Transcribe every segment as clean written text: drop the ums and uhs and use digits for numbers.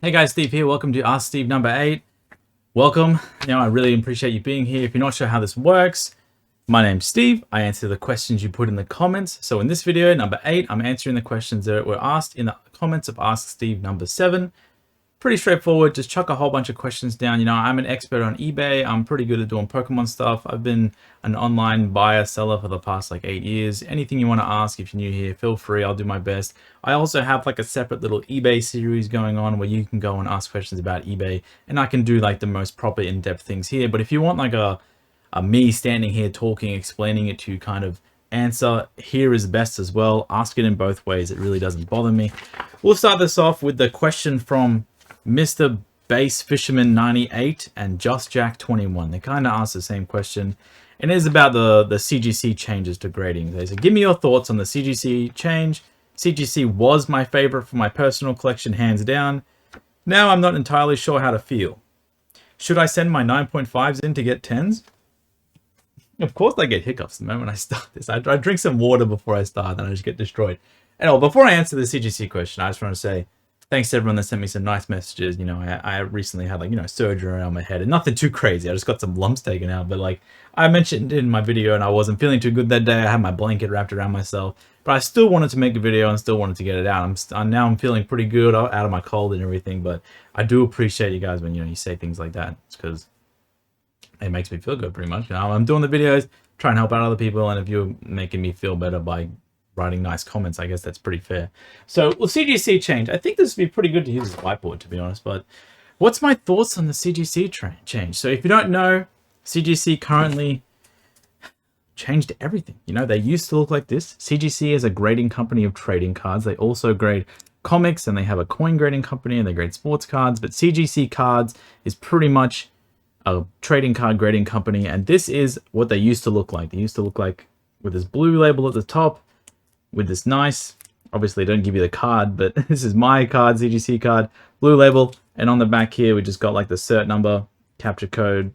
Hey guys, Steve here. Welcome to Ask Steve number 8. Welcome. I really appreciate you being here. If you're not sure how this works, my name's Steve. I answer the questions you put in the comments. So in this video, number 8, I'm answering the questions that were asked in the comments of Ask Steve number 7. Pretty straightforward. Just chuck a whole bunch of questions down. I'm an expert on eBay. I'm pretty good at doing Pokemon stuff. I've been an online buyer, seller for the past 8 years. Anything you want to ask, if you're new here, feel free. I'll do my best. I also have a separate little eBay series going on where you can go and ask questions about eBay, and I can do the most proper in-depth things here. But if you want a me standing here talking, explaining it to you kind of answer, here is best as well. Ask it in both ways. It really doesn't bother me. We'll start this off with the question from Mr. Base Fisherman 98 and Just Jack 21. They kind of asked the same question, and it is about the CGC changes to grading. They said, give me your thoughts on the CGC change. CGC was my favorite for my personal collection, hands down. Now I'm not entirely sure how to feel. Should I send my 9.5s in to get 10s? Of course I get hiccups the moment I start this. I drink some water before I start, and I just get destroyed. Anyway, before I answer the CGC question, I just want to say thanks to everyone that sent me some nice messages. I recently had surgery around my head, and nothing too crazy. I just got some lumps taken out, but I mentioned in my video, and I wasn't feeling too good that day. I had my blanket wrapped around myself, but I still wanted to make a video and still wanted to get it out. I'm feeling pretty good out of my cold and everything, but I do appreciate you guys when you say things like that. It's because it makes me feel good, pretty much. I'm doing the videos, trying to help out other people, and if you're making me feel better by writing nice comments, I guess that's pretty fair. So, well, CGC change. I think this would be pretty good to use as a whiteboard, to be honest, but what's my thoughts on the CGC change? So if you don't know, CGC currently changed everything. They used to look like this. CGC is a grading company of trading cards. They also grade comics, and they have a coin grading company, and they grade sports cards, but CGC Cards is pretty much a trading card grading company, and this is what they used to look like. They used to look like with this blue label at the top, with this nice, obviously they don't give you the card, but this is my card, CGC card, blue label, and on the back here we just got the cert number, capture code,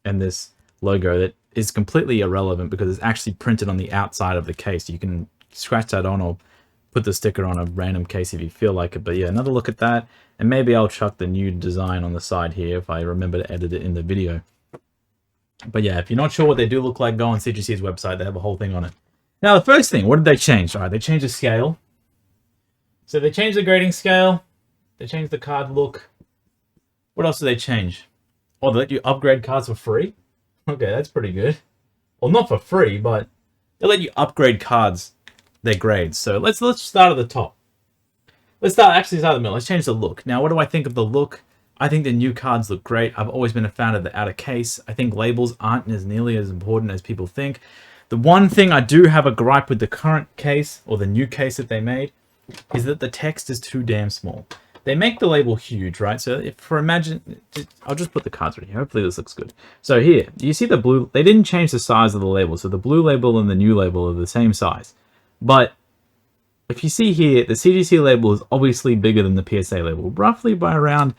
and this logo that is completely irrelevant because it's actually printed on the outside of the case. You can scratch that on or put the sticker on a random case if you feel like it. But yeah, another look at that, and maybe I'll chuck the new design on the side here if I remember to edit it in the video. But yeah, if you're not sure what they do look like, go on CGC's website. They have a whole thing on it. Now, the first thing, what did they change? All right, they changed the scale. So they changed the grading scale. They changed the card look. What else did they change? Oh, they let you upgrade cards for free? Okay, that's pretty good. Well, not for free, but they let you upgrade cards, their grades. So let's start at the top. Let's start at the middle. Let's change the look. Now, what do I think of the look? I think the new cards look great. I've always been a fan of the outer case. I think labels aren't nearly as important as people think. The one thing I do have a gripe with the current case, or the new case that they made, is that the text is too damn small. They make the label huge, right? So I'll just put the cards right here. Hopefully this looks good. So here, you see the blue, they didn't change the size of the label. So the blue label and the new label are the same size. But if you see here, the CGC label is obviously bigger than the PSA label, roughly by around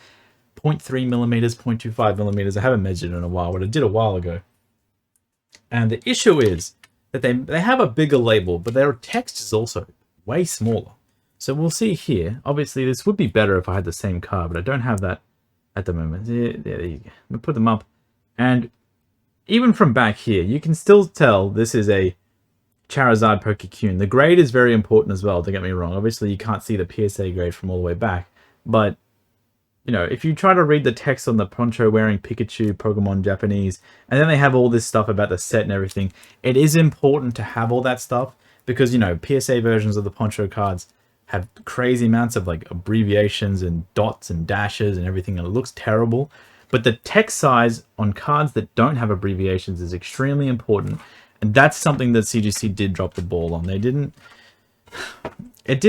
0.3 millimeters, 0.25 millimeters. I haven't measured it in a while, but I did a while ago. And the issue is that they have a bigger label, but their text is also way smaller. So we'll see here. Obviously, this would be better if I had the same card, but I don't have that at the moment. There you go. I'm gonna put them up. And even from back here, you can still tell this is a Charizard Pokekune. The grade is very important as well, don't get me wrong. Obviously, you can't see the PSA grade from all the way back, but if you try to read the text on the poncho wearing Pikachu, Pokemon Japanese, and then they have all this stuff about the set and everything, it is important to have all that stuff because, PSA versions of the poncho cards have crazy amounts of abbreviations and dots and dashes and everything, and it looks terrible. But the text size on cards that don't have abbreviations is extremely important, and that's something that CGC did drop the ball on. It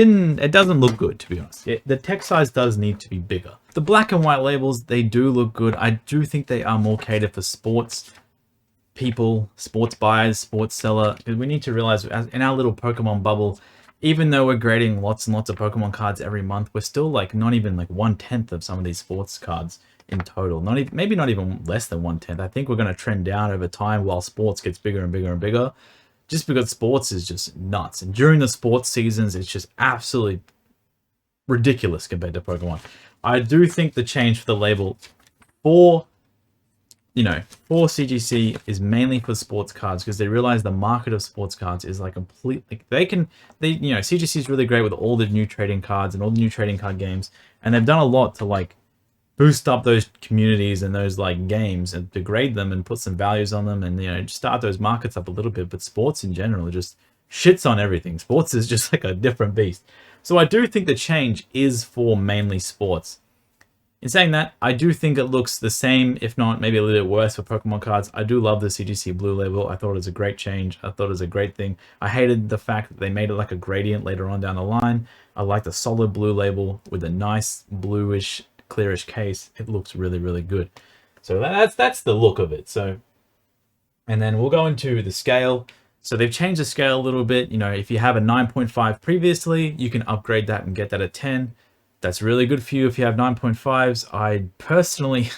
doesn't look good, to be honest. The text size does need to be bigger. The black and white labels, they do look good. I do think they are more catered for sports people, sports buyers, sports seller. Because we need to realize, in our little Pokemon bubble, even though we're grading lots and lots of Pokemon cards every month, we're still not even 1/10 of some of these sports cards in total. Maybe not even less than 1/10. I think we're going to trend down over time while sports gets bigger and bigger and bigger. Just because sports is just nuts. And during the sports seasons, it's just absolutely ridiculous compared to Pokemon. I do think the change for the label for, for CGC is mainly for sports cards, because they realize the market of sports cards is like completely, CGC is really great with all the new trading cards and all the new trading card games, and they've done a lot to like boost up those communities and those like games and degrade them and put some values on them and start those markets up a little bit. But sports in general just shits on everything. Sports is just like a different beast. So I do think the change is for mainly sports. In saying that, I do think it looks the same, if not maybe a little bit worse for Pokemon cards. I do love the CGC blue label. I thought it was a great change. I thought it was a great thing. I hated the fact that they made it like a gradient later on down the line. I like the solid blue label with a nice bluish, clearish case. It looks really, really good. So that's the look of it. So, and then we'll go into the scale. So they've changed the scale a little bit. If you have a 9.5 previously, you can upgrade that and get that at 10. That's really good for you if you have 9.5s. I personally,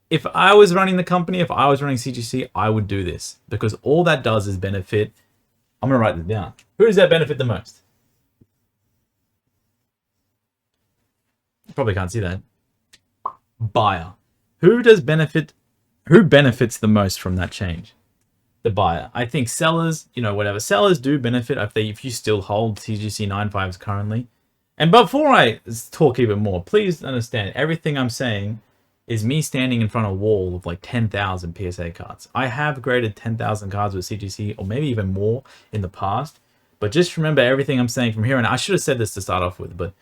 if I was running the company, if I was running CGC, I would do this, because all that does is benefit. I'm going to write this down. Who does that benefit the most? You probably can't see that. Buyer. Who benefits the most from that change? The buyer. I think sellers, whatever. Sellers do benefit if you still hold CGC 9.5s currently. And before I talk even more, please understand, everything I'm saying is me standing in front of a wall of like 10,000 PSA cards. I have graded 10,000 cards with CGC, or maybe even more in the past. But just remember everything I'm saying from here, and I should have said this to start off with, but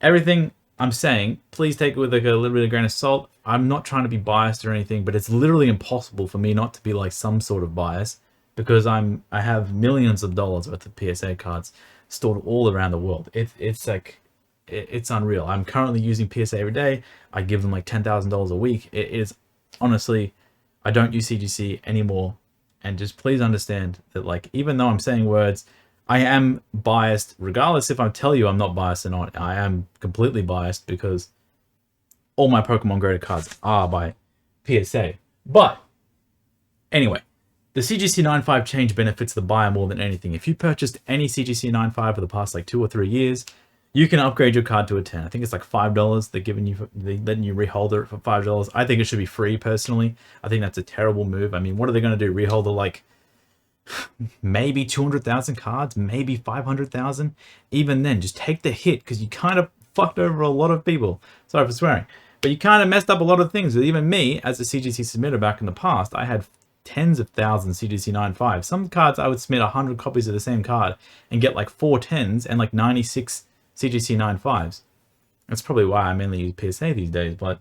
everything I'm saying, please take it with like a little bit of grain of salt. I'm not trying to be biased or anything, but it's literally impossible for me not to be like some sort of bias, because I have millions of dollars worth of PSA cards stored all around the world. It's unreal. I'm currently using PSA every day. I give them like $10,000 a week. It is honestly, I don't use CGC anymore. And just please understand that, like, even though I'm saying words, I am biased, regardless if I tell you I'm not biased or not. I am completely biased because all my Pokemon graded cards are by PSA. But anyway, the CGC 9.5 change benefits the buyer more than anything. If you purchased any CGC 9.5 for the past like 2 or 3 years, you can upgrade your card to a 10. I think it's like $5. They're letting you reholder it for $5. I think it should be free personally. I think that's a terrible move. I mean, what are they going to do? Reholder like maybe 200,000 cards, maybe 500,000. Even then, just take the hit, because you kind of fucked over a lot of people. Sorry for swearing, but you kind of messed up a lot of things. Even me, as a CGC submitter back in the past, I had tens of thousands CGC 9.5. Some cards I would submit 100 copies of the same card and get like 4 10s and like 96 CGC 9.5s. That's probably why I mainly use PSA these days. But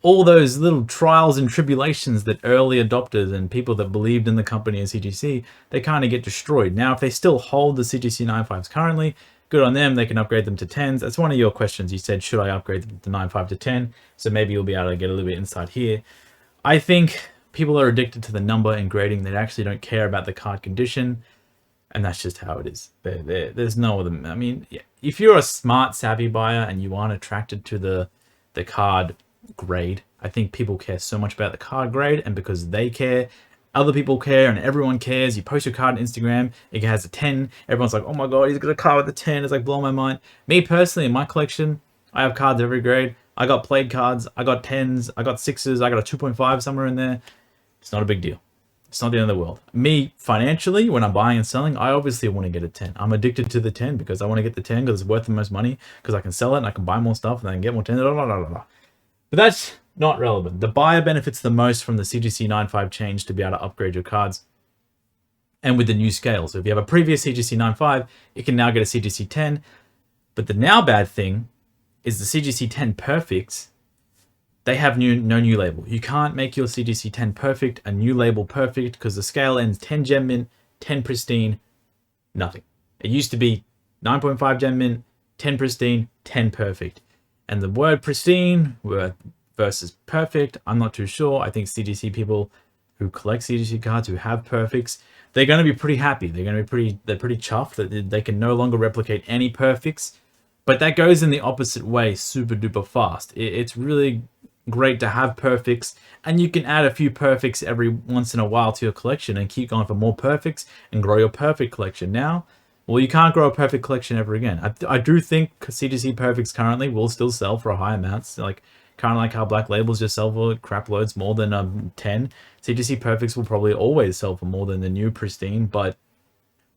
all those little trials and tribulations that early adopters and people that believed in the company and CGC, they kind of get destroyed. Now, if they still hold the CGC 9.5s currently, good on them. They can upgrade them to 10s. That's one of your questions. You said, should I upgrade them to 9.5 to 10? So maybe you'll be able to get a little bit insight here. I think people are addicted to the number and grading. They actually don't care about the card condition. And that's just how it is. There's no other. I mean, if you're a smart, savvy buyer and you aren't attracted to the card grade, I think people care so much about the card grade. And because they care, other people care, and everyone cares. You post your card on Instagram, it has a 10. Everyone's like, oh my God, he's got a card with a 10. It's like blowing my mind. Me personally, in my collection, I have cards every grade. I got played cards. I got 10s. I got 6s. I got a 2.5 somewhere in there. It's not a big deal. It's not the end of the world. Me, financially, when I'm buying and selling, I obviously want to get a 10. I'm addicted to the 10 because I want to get the 10 because it's worth the most money, because I can sell it and I can buy more stuff and I can get more 10. Blah, blah, blah, blah. But that's not relevant. The buyer benefits the most from the CGC 9.5 change to be able to upgrade your cards, and with the new scale. So if you have a previous CGC 9.5, you can now get a CGC 10. But the now bad thing is the CGC 10 perfects, they have no new label. You can't make your CGC 10 perfect a new label perfect, because the scale ends 10 gem mint, 10 pristine, nothing. It used to be 9.5 gem mint, 10 pristine, 10 perfect. And the word pristine versus perfect, I'm not too sure. I think CGC people who collect CGC cards who have perfects, they're going to be pretty happy. They're pretty chuffed that they can no longer replicate any perfects. But that goes in the opposite way super duper fast. It's really great to have perfects, and you can add a few perfects every once in a while to your collection and keep going for more perfects and grow your perfect collection. Now, Well, you can't grow a perfect collection ever again. I do think CGC perfects currently will still sell for a high amounts, like kind of like how black labels just sell for crap loads more than 10. CGC perfects will probably always sell for more than the new pristine, but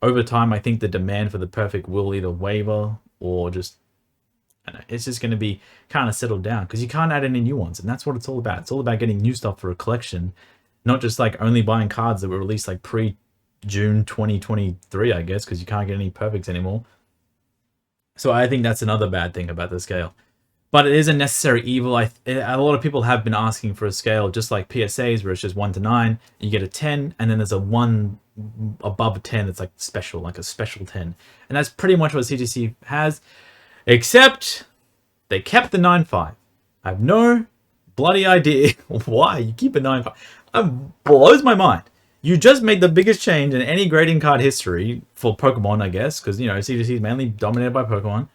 over time, I think the demand for the perfect will either waver or just, I don't know, it's just going to be kind of settled down because you can't add any new ones, and that's what it's all about. It's all about getting new stuff for a collection, not just like only buying cards that were released like pre-June 2023, I guess, because you can't get any perfects anymore. So I think that's another bad thing about the scale. But it is a necessary evil. A lot of people have been asking for a scale just like PSAs, where it's just 1 to 9. You get a 10, and then there's a 1 above a 10 that's like special, like a special 10. And that's pretty much what CGC has, except they kept the 9.5. I have no bloody idea why you keep a 9.5. It blows my mind. You just made the biggest change in any grading card history for Pokemon, I guess, because, you know, CGC is mainly dominated by Pokemon.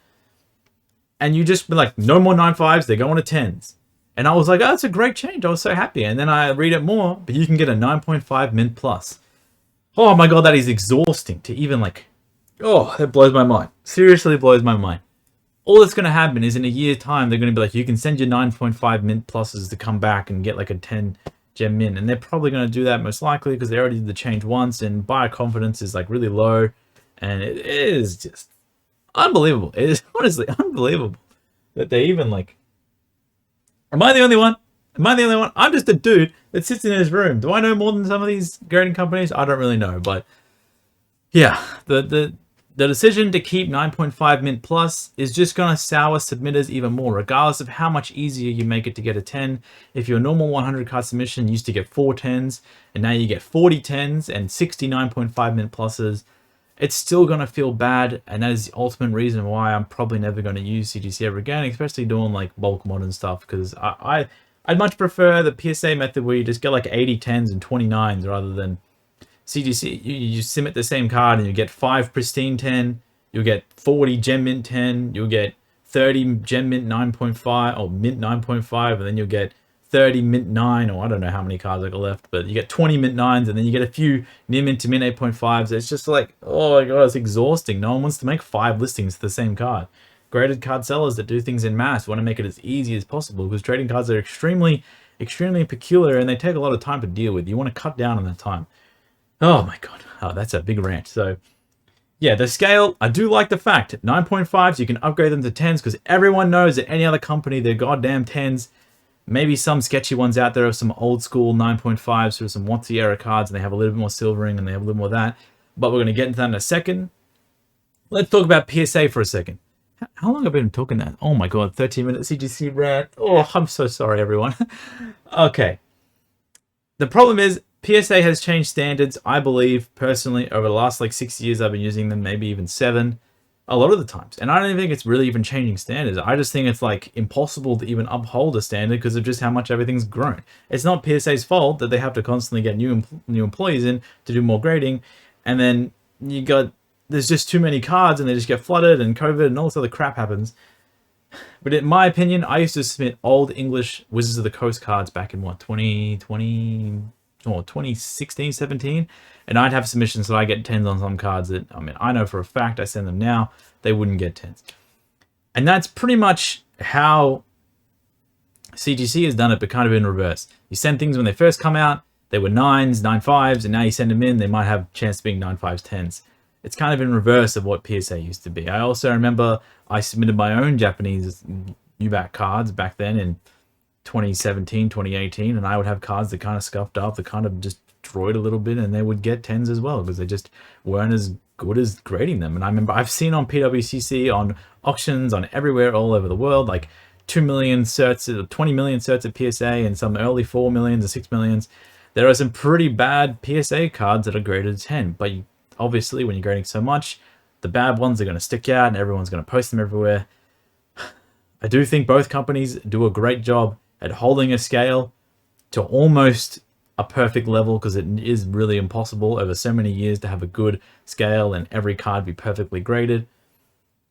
And you just be like, no more 9.5s, they're going to 10s. And I was like, oh, that's a great change. I was so happy. And then I read it more, but you can get a 9.5 mint plus. Oh my god, that is exhausting to even like... Oh, that blows my mind. Seriously blows my mind. All that's going to happen is in a year's time, they're going to be like, you can send your 9.5 mint pluses to come back and get like a 10 gem mint. And they're probably going to do that most likely because they already did the change once. And buyer confidence is like really low. And it is just unbelievable. It is honestly unbelievable that they even like... Am I the only one? Am I the only one? I'm just a dude that sits in his room. Do I know more than some of these grading companies? I don't really know, but yeah, the decision to keep 9.5 mint plus is just going to sour submitters even more, regardless of how much easier you make it to get a 10. If your normal 100 card submission used to get 4 10s, and now you get 40 10s and 69.5 mint pluses, it's still going to feel bad, and that is the ultimate reason why I'm probably never going to use CGC ever again, especially doing like bulk modern stuff, because I'd much prefer the PSA method where you just get like 80 10s and 29s rather than CGC. You submit the same card and you get 5 pristine 10, you'll get 40 gem mint 10, you'll get 30 gem mint 9.5 or mint 9.5, and then you'll get 30 mint 9, or I don't know how many cards I got left, but you get 20 mint 9s, and then you get a few near mint to mint 8.5s. It's just like, oh my god, it's exhausting. No one wants to make 5 listings to the same card. Graded card sellers that do things in mass want to make it as easy as possible because trading cards are extremely peculiar and they take a lot of time to deal with. You want to cut down on that time. Oh my god. Oh, that's a big rant. So yeah, the scale, I do like the fact 9.5s, you can upgrade them to 10s because everyone knows that any other company, they're goddamn 10s. Maybe some sketchy ones out there of some old school 9.5s or some WotC era cards, and they have a little bit more silvering and they have a little more of that. But we're going to get into that in a second. Let's talk about PSA for a second. How long have I been talking that? Oh my god, 13-minute CGC rant. Oh, I'm so sorry, everyone. Okay. The problem is, PSA has changed standards, I believe, personally, over the last like 6 years I've been using them, maybe even 7, a lot of the times. And I don't even think it's really even changing standards. I just think it's like impossible to even uphold a standard because of just how much everything's grown. It's not PSA's fault that they have to constantly get new employees in to do more grading. And then you got... there's just too many cards and they just get flooded and COVID and all this other crap happens. But in my opinion, I used to submit old English Wizards of the Coast cards back in what, 2016, 17, and I'd have submissions that I get 10s on some cards that, I mean, I know for a fact I send them now, they wouldn't get 10s. And that's pretty much how CGC has done it, but kind of in reverse. You send things when they first come out, they were 9s, 9.5s, and now you send them in, they might have a chance of being 9.5s, 10s. It's kind of in reverse of what PSA used to be. I also remember I submitted my own Japanese UBAC cards back then in 2017, 2018, and I would have cards that kind of scuffed up, that kind of just destroyed a little bit, and they would get 10s as well because they just weren't as good as grading them. And I remember I've seen on PWCC, on auctions, on everywhere all over the world, like 2 million certs, 20 million certs at PSA, and some early 4 millions or 6 millions. There are some pretty bad PSA cards that are graded 10, but obviously when you're grading so much, the bad ones are going to stick out and everyone's going to post them everywhere. I do think both companies do a great job at holding a scale to almost a perfect level because it is really impossible over so many years to have a good scale and every card be perfectly graded.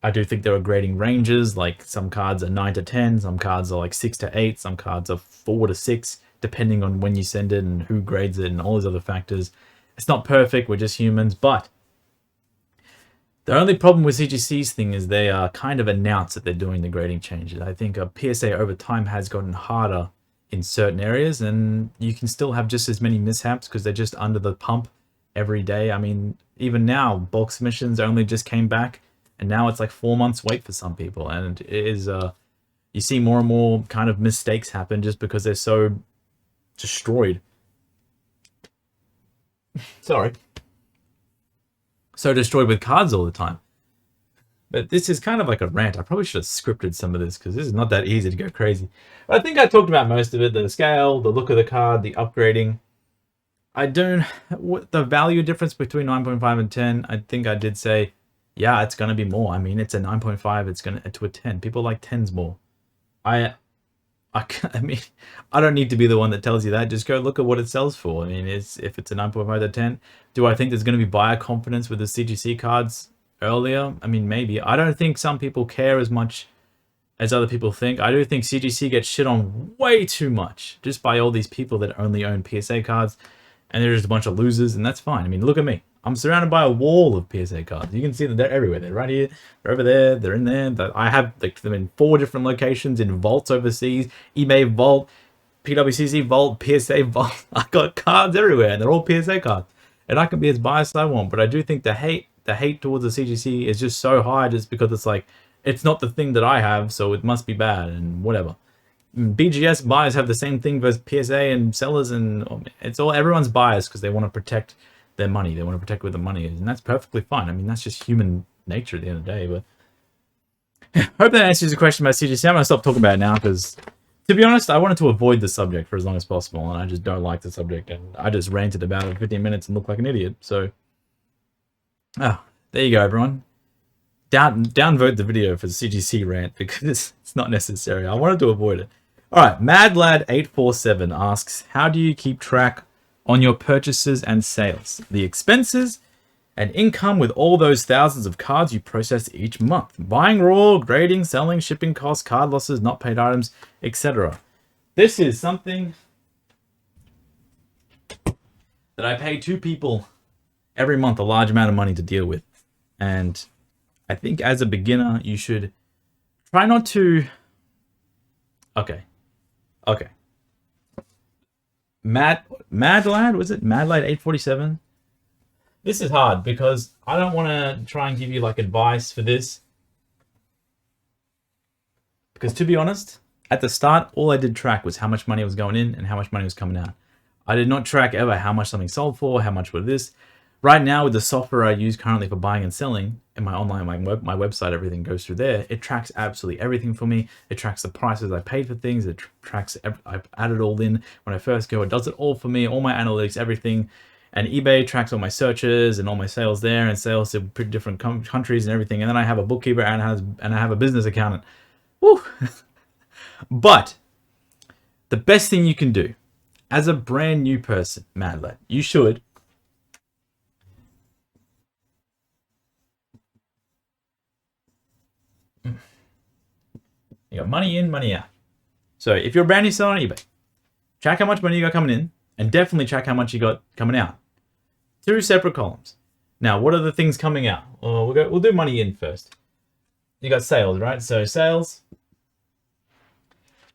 I do think there are grading ranges, like some cards are 9 to 10, some cards are like 6 to 8, some cards are 4 to 6, depending on when you send it and who grades it and all these other factors. It's not perfect, we're just humans, but The only problem with CGC's thing is they kind of announce that they're doing the grading changes. I think a PSA over time has gotten harder in certain areas, and you can still have just as many mishaps because they're just under the pump every day. I mean, even now, bulk submissions only just came back, and now it's like 4 months wait for some people, and it is you see more and more kind of mistakes happen just because they're so destroyed. Sorry. So destroyed with cards all the time. But this is kind of like a rant. I probably should have scripted some of this because this is not that easy to go crazy. But I think I talked about most of it. The scale, the look of the card, the upgrading. I don't... The value difference between 9.5 and 10, I think I did say, yeah, it's going to be more. I mean, it's a 9.5, it's going to a 10. People like 10s more. I mean, I don't need to be the one that tells you that. Just go look at what it sells for. I mean, if it's a 9.5 to 10, do I think there's going to be buyer confidence with the CGC cards earlier? I mean, maybe. I don't think some people care as much as other people think. I do think CGC gets shit on way too much just by all these people that only own PSA cards, and they're just a bunch of losers, and that's fine. I mean, look at me. I'm surrounded by a wall of PSA cards. You can see that they're everywhere. They're right here, they're over there, they're in there. I have them in 4 different locations, in vaults overseas, eBay vault, PWCC vault, PSA vault. I got cards everywhere, and they're all PSA cards. And I can be as biased as I want, but I do think the hate towards the CGC is just so high just because it's like, it's not the thing that I have, so it must be bad, and whatever. BGS buyers have the same thing versus PSA and sellers, and it's all everyone's biased because they want to protect their money. They want to protect where the money is, and that's perfectly fine. I mean, that's just human nature at the end of the day. But hope that answers your question about CGC. I'm going to stop talking about it now because, to be honest, I wanted to avoid the subject for as long as possible, and I just don't like the subject, and I just ranted about it for 15 minutes and looked like an idiot. So, there you go, everyone. Downvote the video for the CGC rant because it's not necessary. I wanted to avoid it. All right, MadLad847 asks, how do you keep track on your purchases and sales, the expenses and income with all those thousands of cards you process each month? Buying raw, grading, selling, shipping costs, card losses, not paid items, etc. This is something that I pay 2 people every month a large amount of money to deal with. And I think as a beginner, you should try not to... Okay. MadLad, was it? MadLad847? This is hard because I don't want to try and give you like advice for this. Because to be honest, at the start, all I did track was how much money was going in and how much money was coming out. I did not track ever how much something sold for, how much was this. Right now, with the software I use currently for buying and selling, and my online, my website, everything goes through there. It tracks absolutely everything for me. It tracks the prices I paid for things. It tracks, I've added all in when I first go. It does it all for me, all my analytics, everything. And eBay tracks all my searches and all my sales there, and sales to different countries and everything. And then I have a bookkeeper and I have a business accountant. Woo! But the best thing you can do as a brand new person, MadLad, you should... You got money in, money out. So if you're a brand new seller on eBay, track how much money you got coming in, and definitely track how much you got coming out. 2 separate columns. Now, what are the things coming out? We'll do money in first. You got sales, right? So sales,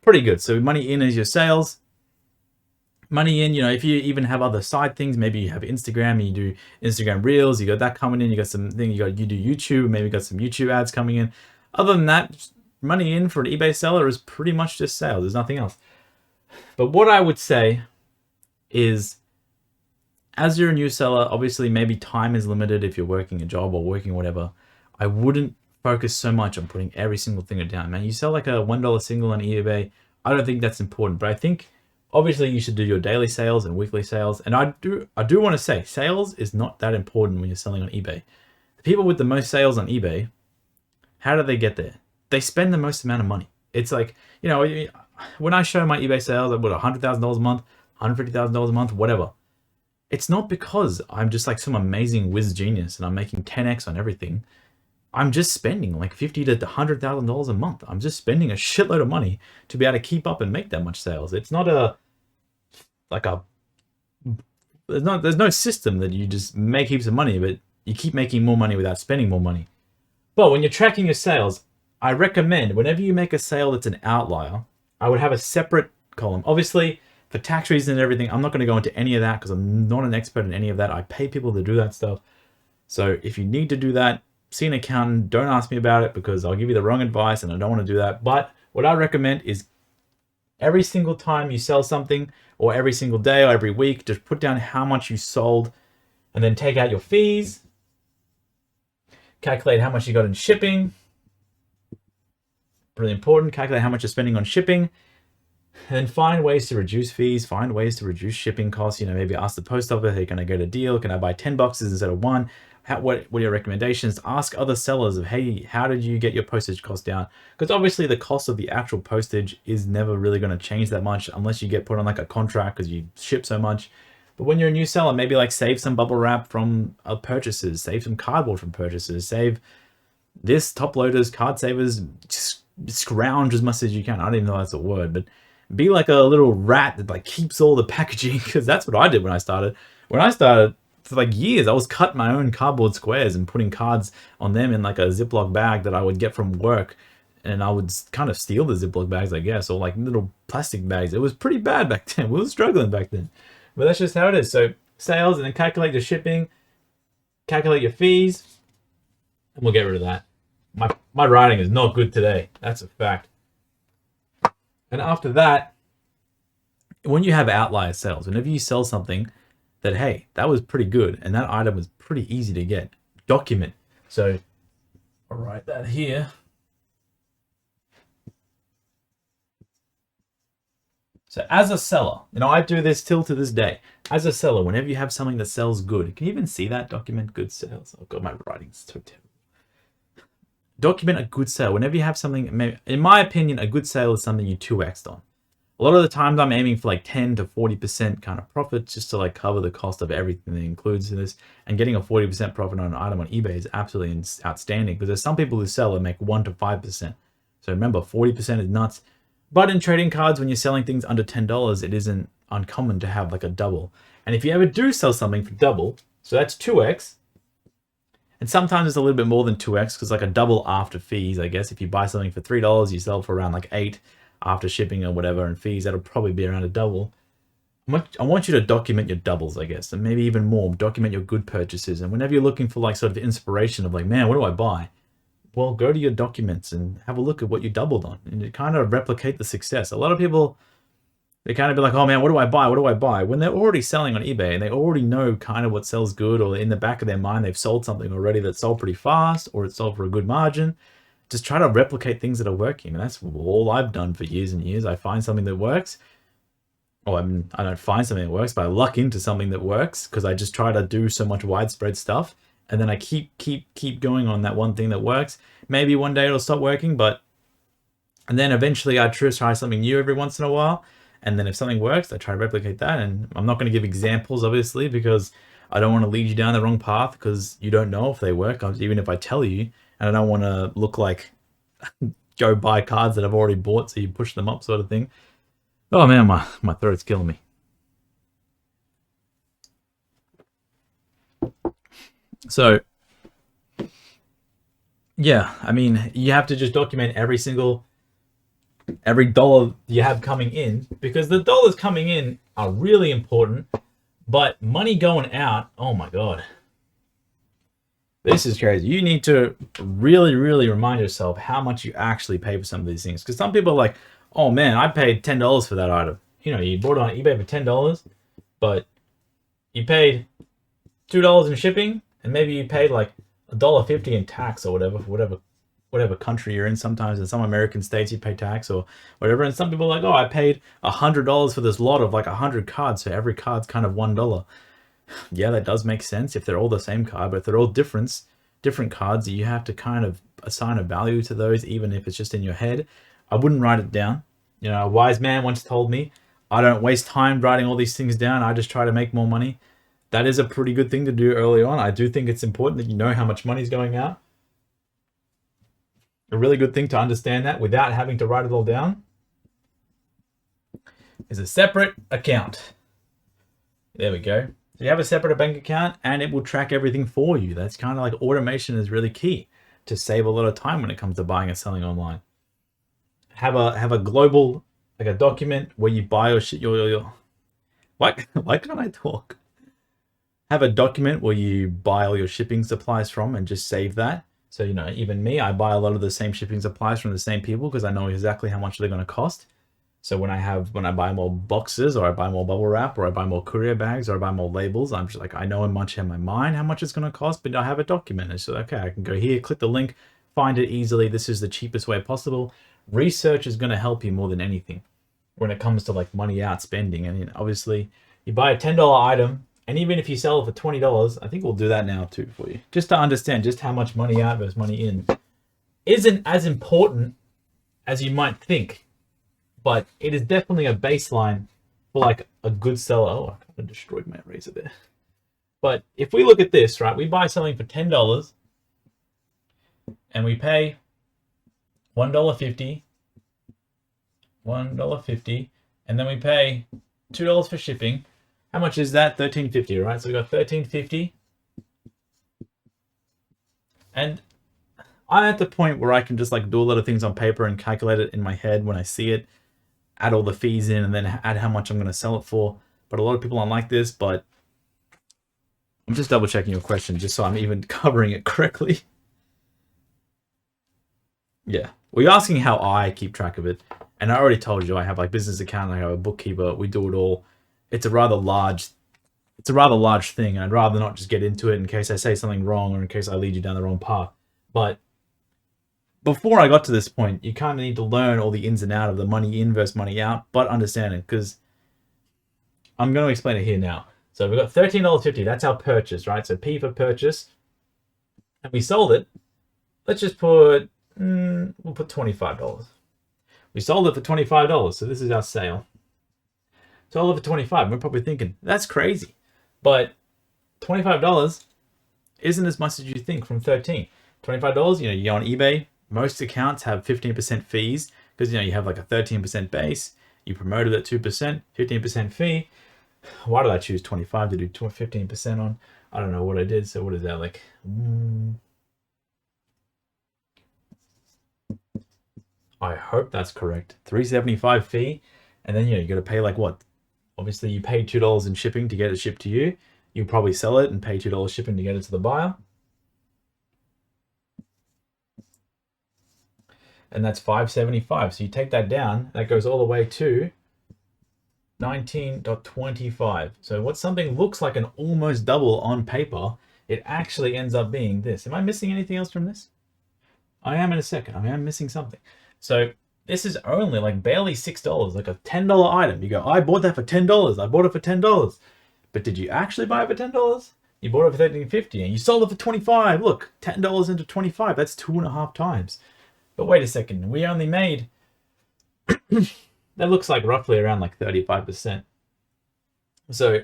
pretty good. So money in is your sales. Money in, you know, if you even have other side things, maybe you have Instagram and you do Instagram Reels, you got that coming in, you got some thing, you do YouTube, maybe you got some YouTube ads coming in. Other than that, money in for an eBay seller is pretty much just sales. There's nothing else. But what I would say is, as you're a new seller, obviously maybe time is limited if you're working a job or working whatever. I wouldn't focus so much on putting every single thing down, man. You sell like a $1 single on eBay, I don't think that's important, but I think obviously you should do your daily sales and weekly sales. And I do want to say sales is not that important when you're selling on eBay. The people with the most sales on eBay, how do they get there? They spend the most amount of money. It's like, you know, when I show my eBay sales, I put $100,000 a month, $150,000 a month, whatever. It's not because I'm just like some amazing whiz genius and I'm making 10x on everything. I'm just spending like $50,000 to $100,000 a month. I'm just spending a shitload of money to be able to keep up and make that much sales. It's not there's no system that you just make heaps of money, but you keep making more money without spending more money. But when you're tracking your sales, I recommend whenever you make a sale that's an outlier, I would have a separate column. Obviously, for tax reasons and everything, I'm not going to go into any of that because I'm not an expert in any of that. I pay people to do that stuff. So if you need to do that, see an accountant. Don't ask me about it because I'll give you the wrong advice and I don't want to do that. But what I recommend is every single time you sell something, or every single day or every week, just put down how much you sold and then take out your fees. Calculate how much you got in shipping. Really important. Calculate how much you're spending on shipping. And then find ways to reduce fees, find ways to reduce shipping costs. You know, maybe ask the post office, hey, can I get a deal? Can I buy 10 boxes instead of one? What are your recommendations? Ask other sellers of, hey, how did you get your postage cost down? Because obviously the cost of the actual postage is never really going to change that much unless you get put on like a contract because you ship so much. But when you're a new seller, maybe like save some bubble wrap from purchases, save some cardboard from purchases, save this, top loaders, card savers, just scrounge as much as you can. I don't even know that's a word, but be like a little rat that like keeps all the packaging, because that's what I did when I started. When I started, for like years, I was cutting my own cardboard squares and putting cards on them in like a Ziploc bag that I would get from work. And I would kind of steal the Ziploc bags, I guess, or like little plastic bags. It was pretty bad back then. We were struggling back then. But that's just how it is. So sales, and then calculate your shipping, calculate your fees, and we'll get rid of that. My writing is not good today. That's a fact. And after that, when you have outlier sales, whenever you sell something that, hey, that was pretty good and that item was pretty easy to get, document. So I'll write that here. So as a seller, you know, I do this till to this day. As a seller, whenever you have something that sells good, can you even see that? Document good sales. Oh God, my writing's so terrible. Document a good sale. Whenever you have something, in my opinion, a good sale is something you 2x'd on. A lot of the times I'm aiming for like 10 to 40% kind of profit just to like cover the cost of everything that includes this. And getting a 40% profit on an item on eBay is absolutely outstanding because there's some people who sell and make 1 to 5%. So remember, 40% is nuts. But in trading cards, when you're selling things under $10, it isn't uncommon to have like a double. And if you ever do sell something for double, so that's 2x. And sometimes it's a little bit more than 2x because like a double after fees, I guess. If you buy something for $3, you sell for around like 8 after shipping or whatever and fees, that'll probably be around a double. I want you to document your doubles, I guess, and maybe even more. Document your good purchases. And whenever you're looking for like sort of inspiration of like, man, what do I buy? Well, go to your documents and have a look at what you doubled on and you kind of replicate the success. A lot of people, they kind of be like, oh man, what do I buy? What do I buy? When they're already selling on eBay and they already know kind of what sells good, or in the back of their mind, they've sold something already that sold pretty fast or it sold for a good margin. Just try to replicate things that are working. And that's all I've done for years and years. I find something that works. Or I don't find something that works, but I luck into something that works because I just try to do so much widespread stuff. And then I keep going on that one thing that works. Maybe one day it'll stop working, and then eventually I try something new every once in a while. And then if something works, I try to replicate that. And I'm not going to give examples, obviously, because I don't want to lead you down the wrong path because you don't know if they work, even if I tell you. And I don't want to look like go buy cards that I've already bought so you push them up sort of thing. Oh man, my throat's killing me. So yeah, I mean, you have to just document every dollar you have coming in, because the dollars coming in are really important, but money going out, oh my God. This is crazy. You need to really, really remind yourself how much you actually pay for some of these things. Because some people are like, oh man, I paid $10 for that item. You know, you bought it on eBay for $10, but you paid $2 in shipping, and maybe you paid like $1.50 in tax or whatever, for whatever country you're in. Sometimes in some American states you pay tax or whatever. And some people are like, oh, I paid $100 for this lot of like 100 cards, so every card's kind of $1. Yeah, that does make sense if they're all the same card, but if they're all different cards, you have to kind of assign a value to those, even if it's just in your head. I wouldn't write it down. You know, a wise man once told me, I don't waste time writing all these things down. I just try to make more money. That is a pretty good thing to do early on. I do think it's important that you know how much money is going out. A really good thing to understand that without having to write it all down is a separate account. There we go. So you have a separate bank account and it will track everything for you. That's kind of like automation is really key to save a lot of time when it comes to buying and selling online. Have a global, like a document where you buy your why can't I talk? Have a document where you buy all your shipping supplies from and just save that. So, you know, even me, I buy a lot of the same shipping supplies from the same people because I know exactly how much they're going to cost. So when I buy more boxes, or I buy more bubble wrap, or I buy more courier bags, or I buy more labels, I'm just like, I know how much in my mind how much it's going to cost, but I have a document. So, okay, I can go here, click the link, find it easily. This is the cheapest way possible. Research is going to help you more than anything when it comes to like money out spending. And obviously, you buy a $10 item, and even if you sell it for $20, I think we'll do that now too for you, just to understand just how much money out versus money in isn't as important as you might think. But it is definitely a baseline for like a good seller. Oh, I kind of destroyed my eraser there. But if we look at this, right, we buy something for $10 and we pay $1.50, $1.50, and then we pay $2 for shipping. How much is that? $13.50, right? So we got $13.50. And I'm at the point where I can just like do a lot of things on paper and calculate it in my head when I see it, add all the fees in, and then add how much I'm going to sell it for. But a lot of people aren't like this, but I'm just double checking your question just so I'm even covering it correctly. Yeah. Well, you're asking how I keep track of it. And I already told you I have like business account, I have a bookkeeper, we do it all. It's a rather large thing, and I'd rather not just get into it in case I say something wrong or in case I lead you down the wrong path. But before I got to this point, you kind of need to learn all the ins and outs of the money in versus money out, but understand it, because I'm going to explain it here now. So we've got $13.50. That's our purchase, right? So P for purchase. And we sold it. Let's just put, we'll put $25. We sold it for $25. So this is our sale. Sold it for $25. We're probably thinking, that's crazy. But $25 isn't as much as you think from $13. $25, you know, you go on eBay. Most accounts have 15% fees because, you know, you have like a 13% base. You promoted at 2%, 15% fee. Why did I choose 25 to do 15% on? I don't know what I did. So what is that like? I hope that's correct. $3.75 fee. And then, you know, you got to pay like what? Obviously, you pay $2 in shipping to get it shipped to you. You probably sell it and pay $2 shipping to get it to the buyer. And that's $5.75. So you take that down, that goes all the way to 19.25. So what something looks like an almost double on paper, it actually ends up being this. Am I missing anything else from this? I am in a second. I am missing something. So this is only like barely $6, like a $10 item. You go, I bought that for $10. I bought it for $10. But did you actually buy it for $10? You bought it for $13.50 and you sold it for $25. Look, $10 into 25, that's 2.5 times. But wait a second, we only made, that looks like roughly around like 35%. So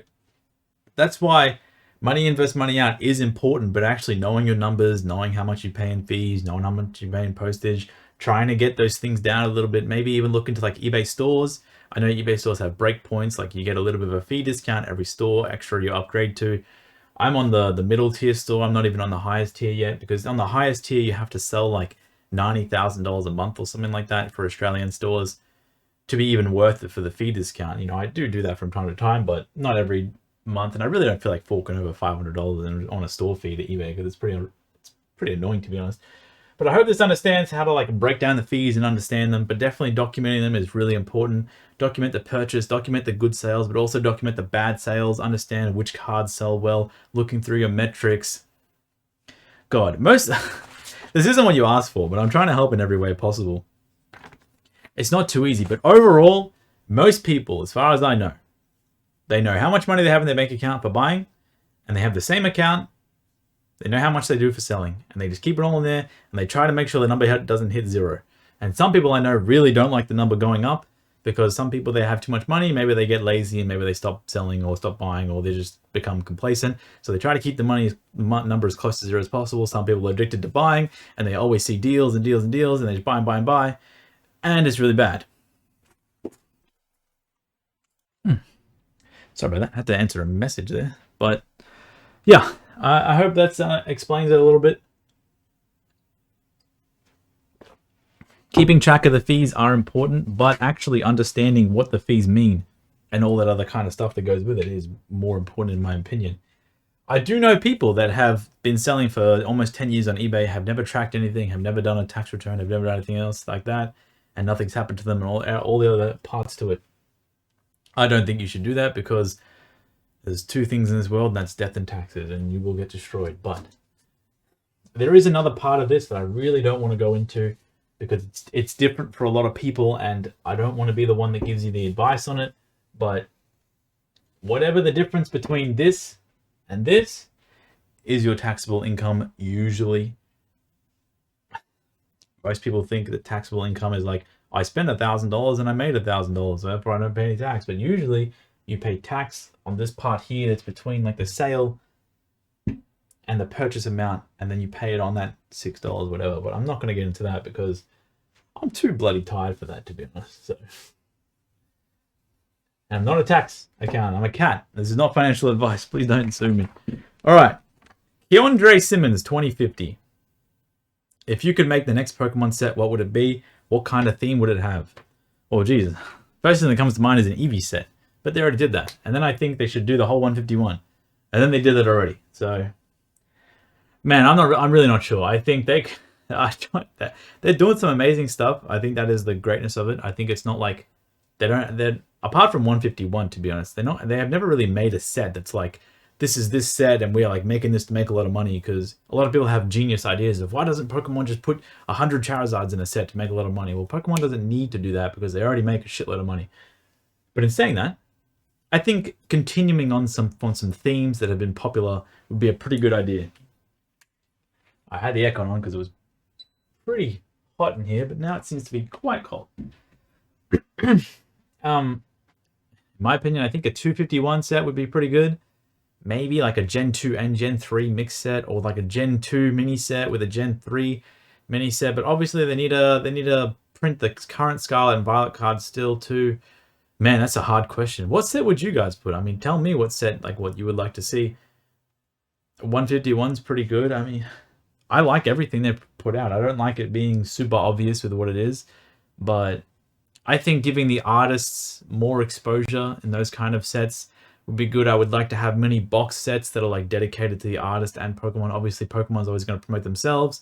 that's why money in versus money out is important, but actually knowing your numbers, knowing how much you pay in fees, knowing how much you pay in postage, trying to get those things down a little bit, maybe even look into like eBay stores. I know eBay stores have breakpoints, like you get a little bit of a fee discount every store extra you upgrade to. I'm on the middle tier store. I'm not even on the highest tier yet, because on the highest tier, you have to sell like $90,000 a month or something like that for Australian stores to be even worth it for the fee discount. You know, I do that from time to time, but not every month. And I really don't feel like forking over $500 on a store fee to eBay, because it's pretty annoying, to be honest. But I hope this understands how to like break down the fees and understand them, but definitely documenting them is really important. Document the purchase, document the good sales, but also document the bad sales, understand which cards sell well, looking through your metrics. God, this isn't what you asked for, but I'm trying to help in every way possible. It's not too easy, but overall, most people, as far as I know, they know how much money they have in their bank account for buying, and they have the same account. They know how much they do for selling, and they just keep it all in there, and they try to make sure the number doesn't hit zero. And some people I know really don't like the number going up, because some people, they have too much money, maybe they get lazy, and maybe they stop selling or stop buying, or they just become complacent. So they try to keep the number as close to zero as possible. Some people are addicted to buying, and they always see deals and deals and deals, and they just buy and buy and buy, and it's really bad. Sorry about that. I had to answer a message there. But yeah, I hope that explains it a little bit. Keeping track of the fees are important, but actually understanding what the fees mean and all that other kind of stuff that goes with it is more important in my opinion. I do know people that have been selling for almost 10 years on eBay, have never tracked anything, have never done a tax return, have never done anything else like that, and nothing's happened to them and all the other parts to it. I don't think you should do that because there's two things in this world, and that's death and taxes, and you will get destroyed. But there is another part of this that I really don't want to go into because it's different for a lot of people, and I don't want to be the one that gives you the advice on it. But whatever the difference between this and this is your taxable income usually. Most people think that taxable income is like, I spent $1,000 and I made $1,000, so therefore I don't pay any tax. But usually you pay tax on this part here that's between like the sale and the purchase amount, and then you pay it on that $6, whatever. But I'm not going to get into that because I'm too bloody tired for that, to be honest. So, and I'm not a tax accountant. I'm a cat. This is not financial advice. Please don't sue me. All right. Keandre Simmons, 2050. If you could make the next Pokemon set, what would it be? What kind of theme would it have? Oh, Jesus. First thing that comes to mind is an Eevee set. But they already did that. And then I think they should do the whole 151. And then they did it already. So, man, I'm really not sure. I think they're doing some amazing stuff. I think that is the greatness of it. I think it's not like they're apart from 151, to be honest, they have never really made a set that's like, this is this set and we are like making this to make a lot of money, because a lot of people have genius ideas of why doesn't Pokemon just put 100 Charizards in a set to make a lot of money? Well, Pokemon doesn't need to do that because they already make a shitload of money. But in saying that, I think continuing on some themes that have been popular would be a pretty good idea. I had the aircon on because it was pretty hot in here, but now it seems to be quite cold. In my opinion, I think a 251 set would be pretty good. Maybe like a Gen 2 and Gen 3 mix set, or like a Gen 2 mini set with a Gen 3 mini set. But obviously they need to print the current Scarlet and Violet cards still too. Man, that's a hard question. What set would you guys put? I mean, tell me what set, like what you would like to see. 151's pretty good. I mean, I like everything they put out. I don't like it being super obvious with what it is, but I think giving the artists more exposure in those kind of sets would be good. I would like to have mini box sets that are like dedicated to the artist and Pokemon. Obviously, Pokemon's always going to promote themselves,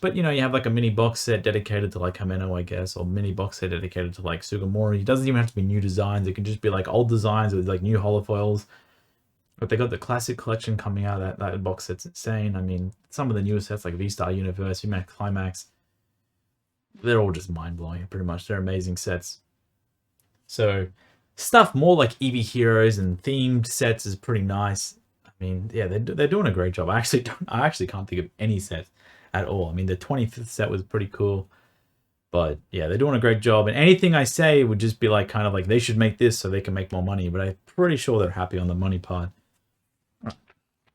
but you know, you have like a mini box set dedicated to like Kameno, I guess, or mini box set dedicated to like Sugimori. It doesn't even have to be new designs. It can just be like old designs with like new holofoils. But they got the classic collection coming out. That box set's insane. I mean, some of the newer sets like V-Star Universe, VMAX Climax, they're all just mind-blowing, pretty much. They're amazing sets. So stuff more like Eevee Heroes and themed sets is pretty nice. I mean, yeah, they're doing a great job. I actually can't think of any sets at all. I mean, the 25th set was pretty cool. But yeah, they're doing a great job. And anything I say would just be like kind of like they should make this so they can make more money. But I'm pretty sure they're happy on the money part.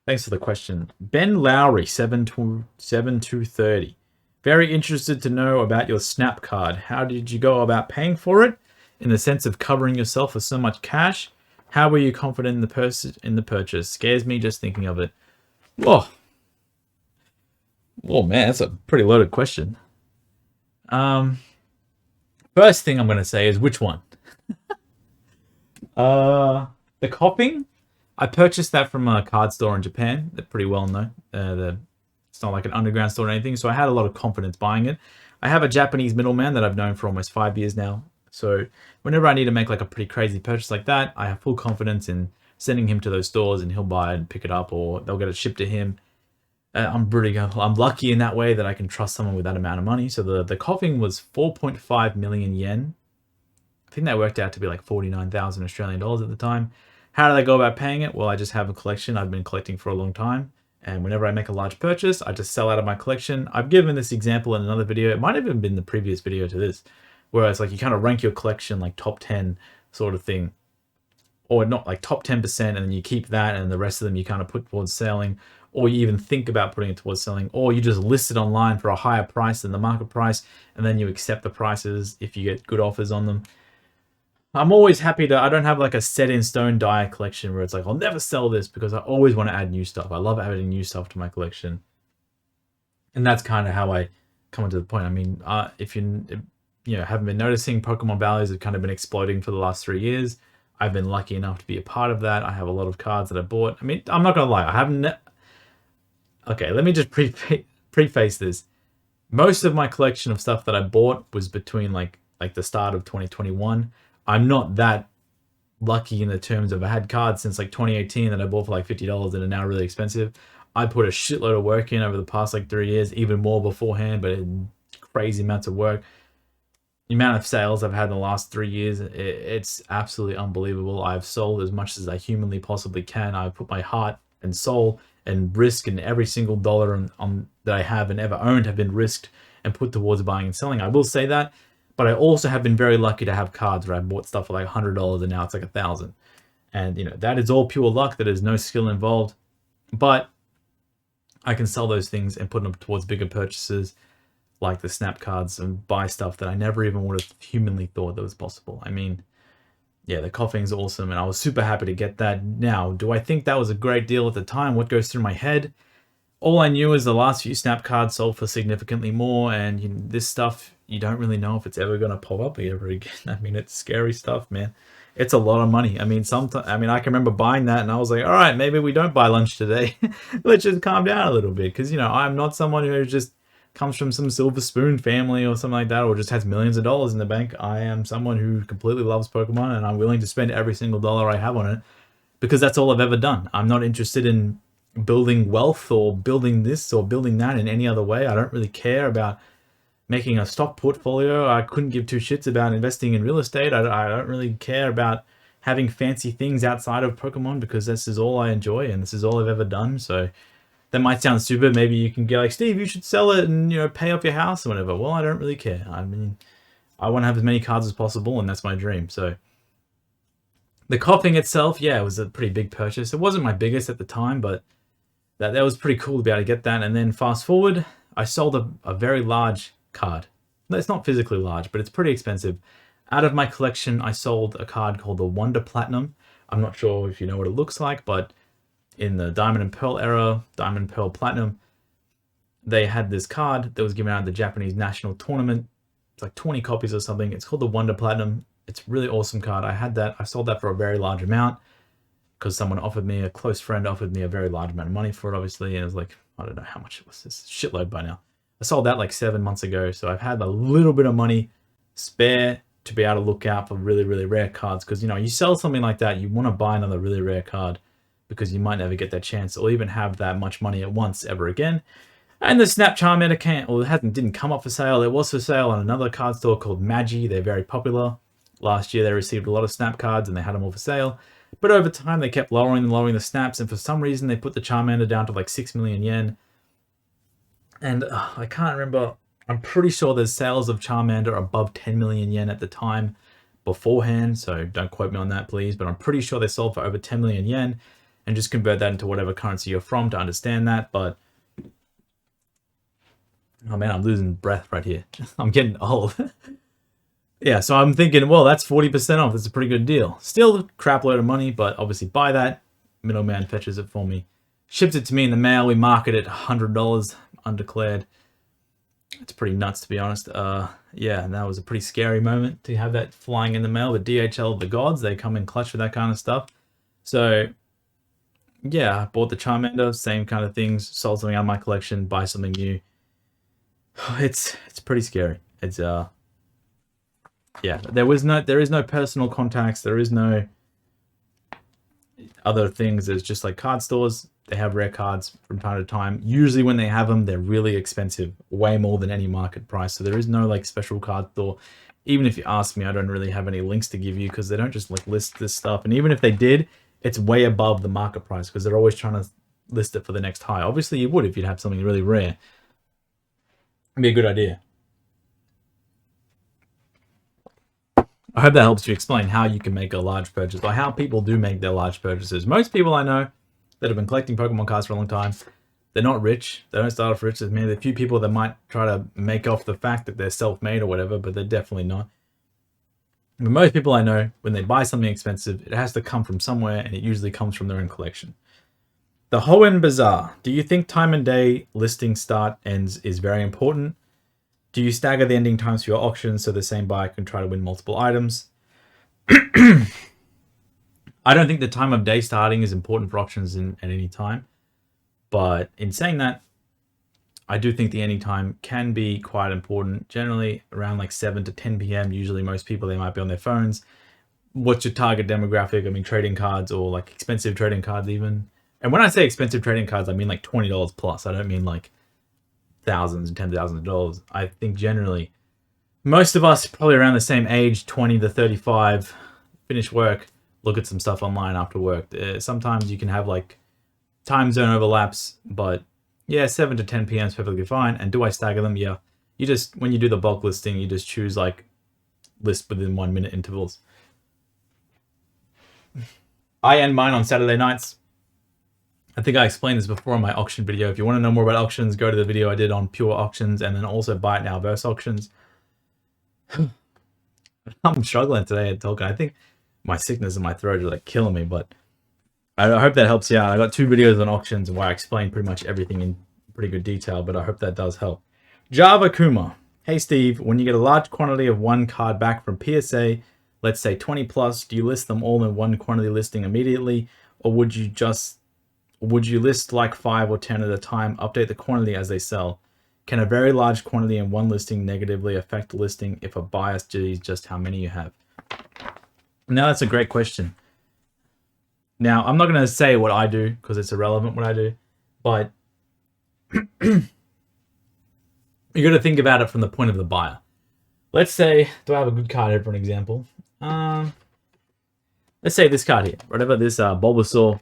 Thanks for the question. Ben Lowry, 7-2-30. Very interested to know about your Snap card. How did you go about paying for it? In the sense of covering yourself with so much cash? How were you confident in the purchase? Scares me just thinking of it. Whoa. Oh man, that's a pretty loaded question. First thing I'm going to say is which one? The copying? I purchased that from a card store in Japan. They're pretty well known. It's not like an underground store or anything, so I had a lot of confidence buying it. I have a Japanese middleman that I've known for almost 5 years now. So whenever I need to make like a pretty crazy purchase like that, I have full confidence in sending him to those stores and he'll buy it and pick it up, or they'll get it shipped to him. I'm lucky in that way that I can trust someone with that amount of money. So the coughing was 4.5 million yen. I think that worked out to be like 49,000 Australian dollars at the time. How did I go about paying it? Well, I just have a collection I've been collecting for a long time. And whenever I make a large purchase, I just sell out of my collection. I've given this example in another video. It might have even been the previous video to this, where it's like you kind of rank your collection like top 10 sort of thing. Or not like top 10%, and then you keep that and the rest of them you kind of put towards selling. Or you even think about putting it towards selling. Or you just list it online for a higher price than the market price, and then you accept the prices if you get good offers on them. I'm always happy to, I don't have like a set in stone die collection where it's like, I'll never sell this, because I always want to add new stuff. I love adding new stuff to my collection. And that's kind of how I come to the point. I mean, if you haven't been noticing, Pokemon values have kind of been exploding for the last 3 years. I've been lucky enough to be a part of that. I have a lot of cards that I bought. I mean, I'm not going to lie. I haven't... Okay, let me just preface this. Most of my collection of stuff that I bought was between like the start of 2021. I'm not that lucky in the terms of I had cards since like 2018 that I bought for like $50 and are now really expensive. I put a shitload of work in over the past like 3 years, even more beforehand, but crazy amounts of work. The amount of sales I've had in the last 3 years, it's absolutely unbelievable. I've sold as much as I humanly possibly can. I've put my heart and soul and risk, and every single dollar that I have and ever owned have been risked and put towards buying and selling. I will say that, but I also have been very lucky to have cards where I bought stuff for like $100 and now it's like $1,000. And that is all pure luck. That is no skill involved, but I can sell those things and put them towards bigger purchases like the snap cards and buy stuff that I never even would have humanly thought that was possible. I mean, yeah, the coughing's awesome, and I was super happy to get that. Now, do I think that was a great deal at the time? What goes through my head? All I knew is the last few snap cards sold for significantly more, and this stuff, you don't really know if it's ever going to pop up ever again. I mean, it's scary stuff, man. It's a lot of money. I mean, I can remember buying that and I was like, all right, maybe we don't buy lunch today. Let's just calm down a little bit, because, I'm not someone who just comes from some silver spoon family or something like that, or just has millions of dollars in the bank. I am someone who completely loves Pokemon, and I'm willing to spend every single dollar I have on it because that's all I've ever done. I'm not interested in building wealth or building this or building that in any other way. I don't really care about making a stock portfolio. I couldn't give two shits about investing in real estate. I don't really care about having fancy things outside of Pokemon, because this is all I enjoy and this is all I've ever done. So that might sound stupid. Maybe you can get like, Steve, you should sell it and pay off your house or whatever. Well, I don't really care. I mean, I want to have as many cards as possible, and that's my dream. So the coughing itself, yeah, it was a pretty big purchase. It wasn't my biggest at the time, but that was pretty cool to be able to get that. And then fast forward, I sold a very large card. It's not physically large, but it's pretty expensive. Out of my collection, I sold a card called the Wonder Platinum. I'm not sure if you know what it looks like, but in the Diamond and Pearl era, Diamond and Pearl Platinum, they had this card that was given out at the Japanese national tournament. It's like 20 copies or something. It's called the Wonder Platinum. It's a really awesome card. I had that. I sold that for a very large amount because someone offered me, a close friend offered me a very large amount of money for it, obviously. And it was like, I don't know how much it was. This shitload by now. I sold that like 7 months ago. So I've had a little bit of money spare to be able to look out for really, really rare cards. Because, you sell something like that, you want to buy another really rare card, because you might never get that chance or even have that much money at once ever again. And the Snap Charmander didn't come up for sale. It was for sale on another card store called Magi. They're very popular. Last year they received a lot of Snap cards and they had them all for sale. But over time they kept lowering the snaps, and for some reason they put the Charmander down to like 6 million yen. And I can't remember. I'm pretty sure there's sales of Charmander above 10 million yen at the time beforehand. So don't quote me on that, please. But I'm pretty sure they sold for over 10 million yen. And just convert that into whatever currency you're from to understand that. But, oh man, I'm losing breath right here. I'm getting old. Yeah, so I'm thinking, well, that's 40% off. That's a pretty good deal. Still a crap load of money, but obviously buy that. Middleman fetches it for me. Ships it to me in the mail. We market it $100 undeclared. It's pretty nuts, to be honest. Yeah, and that was a pretty scary moment to have that flying in the mail. But DHL, the gods, they come in clutch with that kind of stuff. So yeah, I bought the Charmander, same kind of things, sold something out of my collection, buy something new. It's pretty scary. It's yeah, there is no personal contacts, there is no other things. There's just like card stores. They have rare cards from time to time. Usually when they have them, they're really expensive, way more than any market price. So there is no like special card store. Even if you ask me, I don't really have any links to give you, because they don't just like list this stuff. And even if they did, it's way above the market price, because they're always trying to list it for the next high. Obviously you would if you'd have something really rare. It'd be a good idea. I hope that helps you explain how you can make a large purchase, or how people do make their large purchases. Most people I know that have been collecting Pokemon cards for a long time, they're not rich. They don't start off rich. There's maybe a few people that might try to make off the fact that they're self-made or whatever, but they're definitely not. But most people I know, when they buy something expensive, it has to come from somewhere, and it usually comes from their own collection. The Hoenn Bazaar. Do you think time and day listing start ends is very important? Do you stagger the ending times for your auctions so the same buyer can try to win multiple items? I don't think the time of day starting is important for auctions at any time. But in saying that, I do think the ending time can be quite important. Generally around like 7 to 10 p.m. Usually most people, they might be on their phones. What's your target demographic? I mean, trading cards or like expensive trading cards even. And when I say expensive trading cards, I mean like $20 plus. I don't mean like thousands and $10,000. I think generally most of us probably around the same age, 20 to 35, finish work, look at some stuff online after work. Sometimes you can have like time zone overlaps, but yeah, 7 to 10 p.m. is perfectly fine. And do I stagger them? Yeah. You just, when you do the bulk listing, you just choose like list within 1 minute intervals. I end mine on Saturday nights. I think I explained this before on my auction video. If you want to know more about auctions, go to the video I did on pure auctions, and then also buy it now versus auctions. I'm struggling today at talking. I think my sickness in my throat is like killing me, but I hope that helps you out. I got 2 videos on auctions where I explain pretty much everything in pretty good detail, but I hope that does help. Java Kuma. Hey Steve, when you get a large quantity of one card back from PSA, let's say 20 plus, do you list them all in one quantity listing immediately, or would you list like 5 or 10 at a time, update the quantity as they sell? Can a very large quantity in one listing negatively affect the listing if a buyer sees just how many you have? Now that's a great question. Now, I'm not going to say what I do because it's irrelevant what I do, but you got to think about it from the point of the buyer. Let's say, do I have a good card here for an example? Let's say this card here, whatever, this Bulbasaur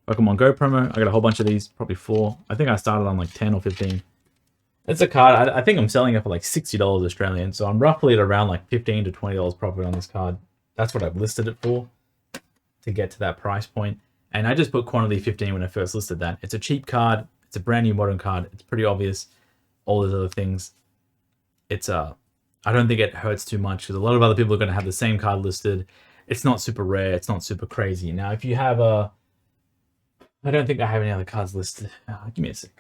Pokemon Go promo. I got a whole bunch of these, probably 4. I think I started on like 10 or 15. It's a card, I think I'm selling it for like $60 Australian, so I'm roughly at around like $15 to $20 profit on this card. That's what I've listed it for, to get to that price point. And I just put quantity 15 when I first listed that. It's a cheap card. It's a brand new modern card. It's pretty obvious. All those other things. It's I don't think it hurts too much because a lot of other people are going to have the same card listed. It's not super rare. It's not super crazy. Now, if you have a, I don't think I have any other cards listed. Give me a sec.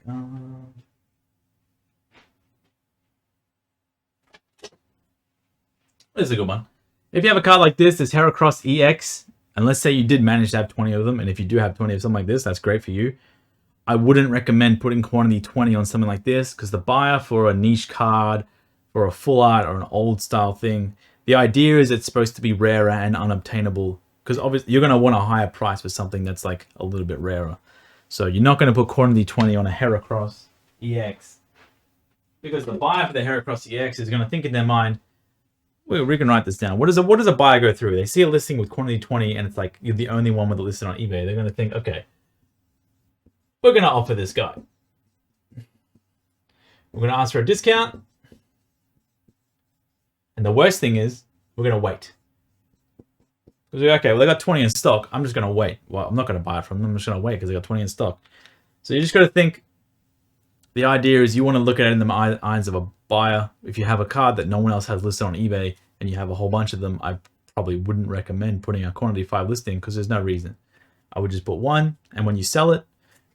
This is a good one. If you have a card like this Heracross EX, and let's say you did manage to have 20 of them, and if you do have 20 of something like this, that's great for you. I wouldn't recommend putting quantity 20 on something like this, because the buyer for a niche card, for a full art or an old style thing, the idea is it's supposed to be rarer and unobtainable, because obviously you're going to want a higher price for something that's like a little bit rarer. So you're not going to put quantity 20 on a Heracross EX, because the buyer for the Heracross EX is going to think in their mind, we can write this down. What does a buyer go through? They see a listing with quantity 20 and it's like you're the only one with it listed on eBay. They're going to think, okay, we're going to offer this guy. We're going to ask for a discount. And the worst thing is we're going to wait. Because okay, well, they got 20 in stock. I'm just going to wait. Well, I'm not going to buy it from them. I'm just going to wait because they got 20 in stock. So you just got to think. The idea is you want to look at it in the eyes of a buyer. If you have a card that no one else has listed on eBay and you have a whole bunch of them, I probably wouldn't recommend putting a quantity 5 listing because there's no reason. I would just put 1, and when you sell it,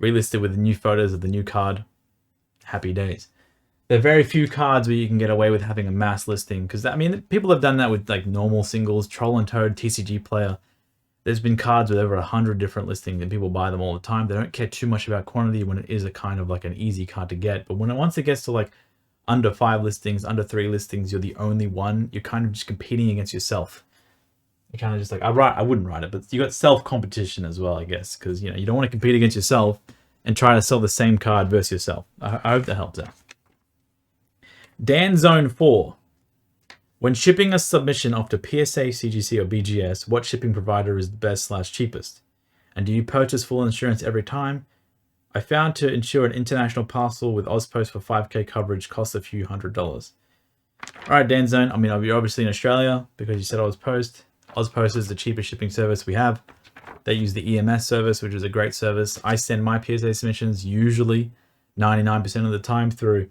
relist it with the new photos of the new card. Happy days. There are very few cards where you can get away with having a mass listing because, I mean, people have done that with like normal singles, Troll and Toad, TCG Player. There's been cards with over 100 different listings and people buy them all the time. They don't care too much about quantity when it is a kind of like an easy card to get. But once it gets to like under 5 listings, under 3 listings, you're the only one. You're kind of just competing against yourself. You're kind of just like, I wouldn't write it, but you got self-competition as well, I guess. Because, you know, you don't want to compete against yourself and try to sell the same card versus yourself. I hope that helps out. Dan Zone 4. When shipping a submission off to PSA, CGC, or BGS, what shipping provider is the best/cheapest? And do you purchase full insurance every time? I found to insure an international parcel with Ozpost for 5K coverage costs a few $100s. All right, Danzone. I mean, you're obviously in Australia because you said Ozpost. Ozpost is the cheapest shipping service we have. They use the EMS service, which is a great service. I send my PSA submissions usually 99% of the time through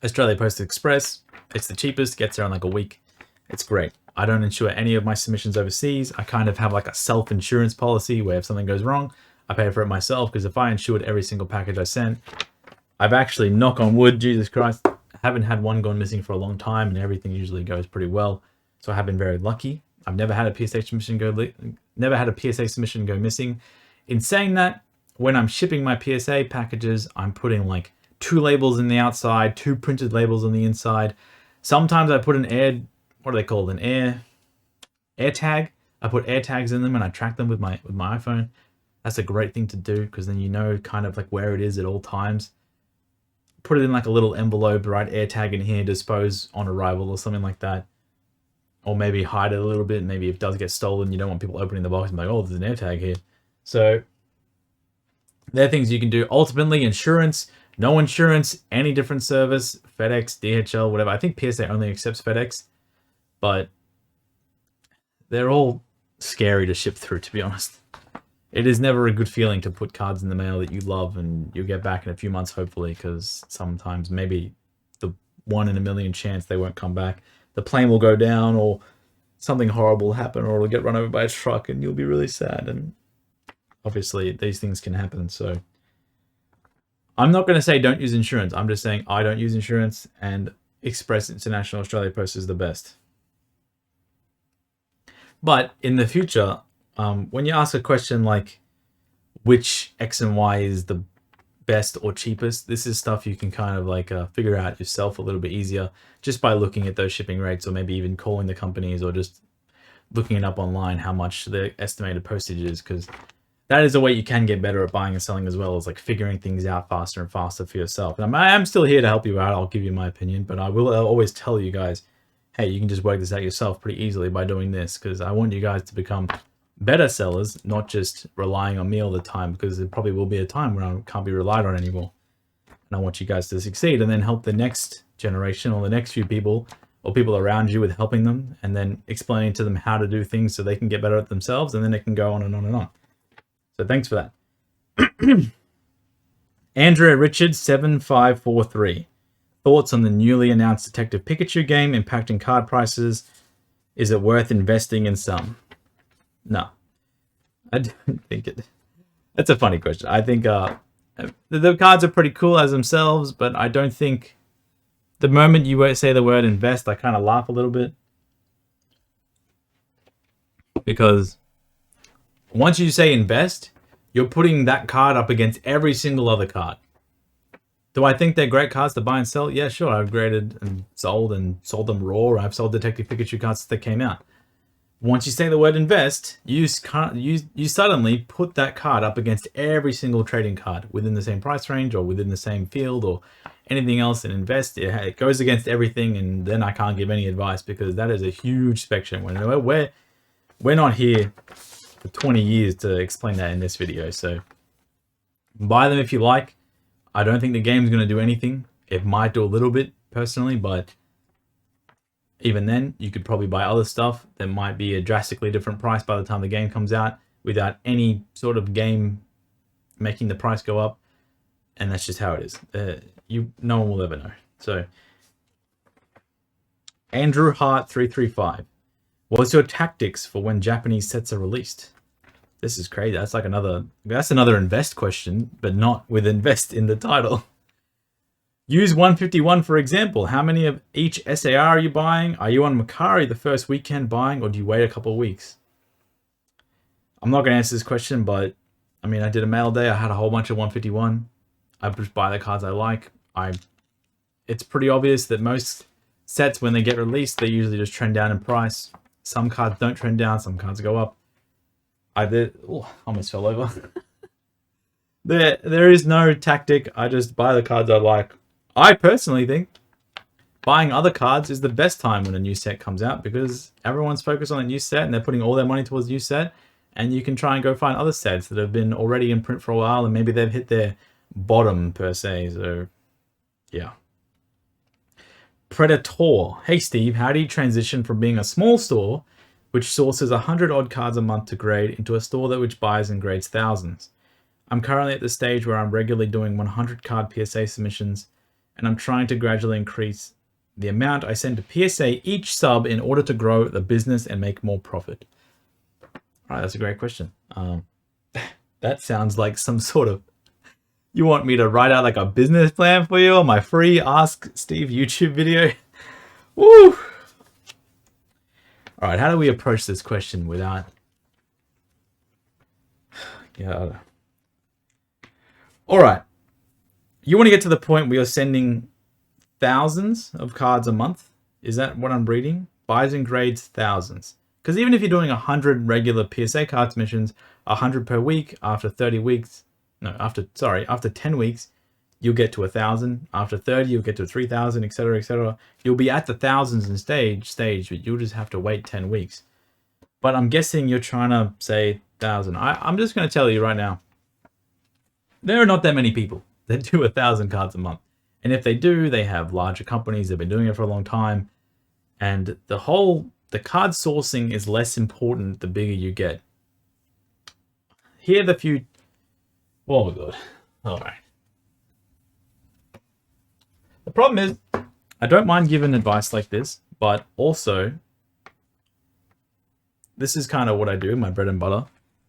Australia Post Express. It's the cheapest, gets there in like a week. It's great. I don't insure any of my submissions overseas. I kind of have like a self-insurance policy where if something goes wrong, I pay for it myself, because if I insured every single package I sent, I've actually, knock on wood, Jesus Christ, haven't had one gone missing for a long time, and everything usually goes pretty well. So I have been very lucky. I've never had a PSA submission go missing. In saying that, when I'm shipping my PSA packages, I'm putting like 2 labels in the outside, 2 printed labels on the inside. Sometimes I put an what are they called? An air tag. I put air tags in them and I track them with my iPhone. That's a great thing to do, because then you know kind of like where it is at all times. Put it in like a little envelope, write air tag in here, dispose on arrival or something like that. Or maybe hide it a little bit. Maybe if it does get stolen, you don't want people opening the box and be like, oh, there's an air tag here. So there are things you can do. Ultimately, insurance, no insurance, any different service, FedEx, DHL, whatever. I think PSA only accepts FedEx, but they're all scary to ship through, to be honest. It is never a good feeling to put cards in the mail that you love and you'll get back in a few months, hopefully, because sometimes maybe the 1 in a million chance they won't come back. The plane will go down, or something horrible will happen, or it'll get run over by a truck and you'll be really sad. And obviously these things can happen. So I'm not going to say don't use insurance. I'm just saying I don't use insurance, and Express International Australia Post is the best. But in the future, when you ask a question like which X and Y is the best or cheapest, this is stuff you can kind of like figure out yourself a little bit easier just by looking at those shipping rates, or maybe even calling the companies, or just looking it up online how much the estimated postage is, because that is a way you can get better at buying and selling, as well as like figuring things out faster and faster for yourself. And I am still here to help you out. I'll give you my opinion, but I will always tell you guys, hey, you can just work this out yourself pretty easily by doing this, because I want you guys to become better sellers, not just relying on me all the time, because there probably will be a time where I can't be relied on anymore. And I want you guys to succeed and then help the next generation or the next few people or people around you with helping them, and then explaining to them how to do things so they can get better at themselves, and then it can go on and on and on. So thanks for that. Andrea Richards 7543. Thoughts on the newly announced Detective Pikachu game impacting card prices? Is it worth investing in some? No, I don't think it. That's a funny question. I think the cards are pretty cool as themselves, but I don't think the moment you say the word invest, I kind of laugh a little bit, because once you say invest, you're putting that card up against every single other card. Do I think they're great cards to buy and sell? Yeah, sure. I've graded and sold them raw. I've sold Detective Pikachu cards that came out. Once you say the word invest, you suddenly put that card up against every single trading card within the same price range or within the same field or anything else. And invest, it goes against everything, and then I can't give any advice, because that is a huge spectrum. We're not here for 20 years to explain that in this video. So buy them if you like. I don't think the game's going to do anything. It might do a little bit personally, but even then, you could probably buy other stuff that might be a drastically different price by the time the game comes out, without any sort of game making the price go up. And that's just how it is. No one will ever know. So, Andrew Hart 335. What's your tactics for when Japanese sets are released? This is crazy. That's another invest question, but not with invest in the title. Use 151 for example. How many of each SAR are you buying? Are you on Macari the first weekend buying, or do you wait a couple of weeks? I'm not going to answer this question, but I mean, I did a mail day. I had a whole bunch of 151. I just buy the cards I like. It's pretty obvious that most sets, when they get released, they usually just trend down in price. Some cards don't trend down. Some cards go up. Almost fell over. There is no tactic. I just buy the cards I like. I personally think buying other cards is the best time when a new set comes out, because everyone's focused on a new set and they're putting all their money towards a new set, and you can try and go find other sets that have been already in print for a while and maybe they've hit their bottom per se. So yeah. Predator. Hey Steve, how do you transition from being a small store which sources 100 odd cards a month to grade into a store which buys and grades thousands? I'm currently at the stage where I'm regularly doing 100 card PSA submissions, and I'm trying to gradually increase the amount I send to PSA each sub in order to grow the business and make more profit? All right, that's a great question. That sounds like some sort of, you want me to write out like a business plan for you on my free Ask Steve YouTube video? Woo! All right, how do we approach this question without... Yeah. All right. You want to get to the point where you're sending thousands of cards a month? Is that what I'm reading? Buys and grades thousands. Because even if you're doing 100 regular PSA cards missions, 100 per week, after 30 weeks, no, after 10 weeks, you'll get to 1,000. After 30, you'll get to 3,000, etc., etc. You'll be at the thousands in stage, but you'll just have to wait 10 weeks. But I'm guessing you're trying to say 1,000. I'm just going to tell you right now, there are not that many people that do 1,000 cards a month. And if they do, they have larger companies. They've been doing it for a long time. And the card sourcing is less important the bigger you get. Here are the few... Oh, God. All right. The problem is, I don't mind giving advice like this, but also, this is kind of what I do, my bread and butter.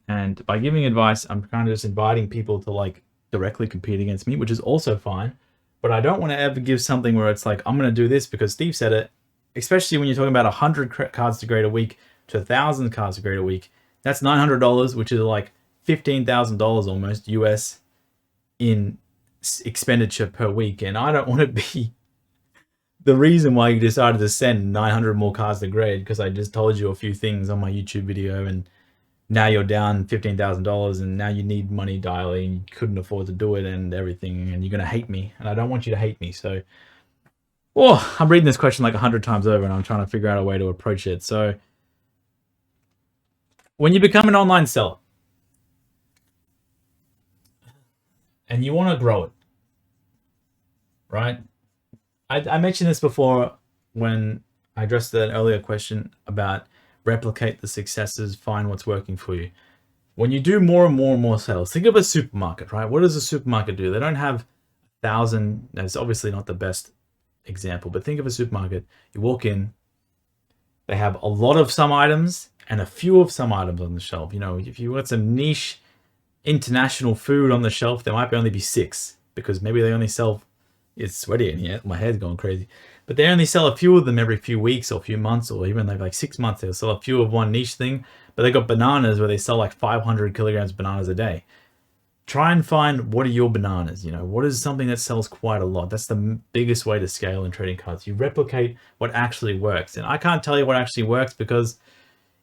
And by giving advice, I'm kind of just inviting people to like directly compete against me, which is also fine. But I don't want to ever give something where it's like, I'm going to do this because Steve said it, especially when you're talking about 100 cards to grade a week to 1,000 cards to grade a week. That's $900, which is like $15,000 almost US in expenditure per week. And I don't want to be the reason why you decided to send 900 more cards to grade because I just told you a few things on my YouTube video and now you're down $15,000 and now you need money daily and you couldn't afford to do it and everything and you're going to hate me and I don't want you to hate me. So, I'm reading this question like 100 times over and I'm trying to figure out a way to approach it. So when you become an online seller and you want to grow it, right? I mentioned this before when I addressed an earlier question about replicate the successes, find what's working for you. When you do more and more and more sales, think of a supermarket, right? What does a supermarket do? They don't have 1,000. That's obviously not the best example, but think of a supermarket. You walk in, they have a lot of some items and a few of some items on the shelf. You know, if you want some niche international food on the shelf, there might only be 6 because maybe they only sell... It's sweaty in here. My head's going crazy. But they only sell a few of them every few weeks or few months or even like 6 months. They'll sell a few of one niche thing. But they got bananas where they sell like 500 kilograms of bananas a day. Try and find what are your bananas. You know, what is something that sells quite a lot? That's the biggest way to scale in trading cards. You replicate what actually works. And I can't tell you what actually works because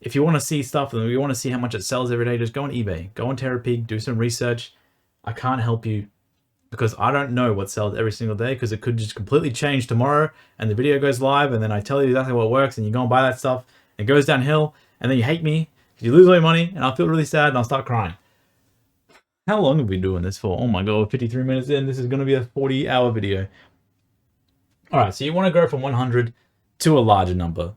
if you want to see stuff and you want to see how much it sells every day, just go on eBay. Go on TerraPig, do some research. I can't help you because I don't know what sells every single day because it could just completely change tomorrow and the video goes live and then I tell you exactly what works and you go and buy that stuff and it goes downhill and then you hate me, you lose all your money and I'll feel really sad and I'll start crying. How long have we been doing this for? Oh my God, 53 minutes in. This is going to be a 40-hour video. All right, so you want to go from 100 to a larger number.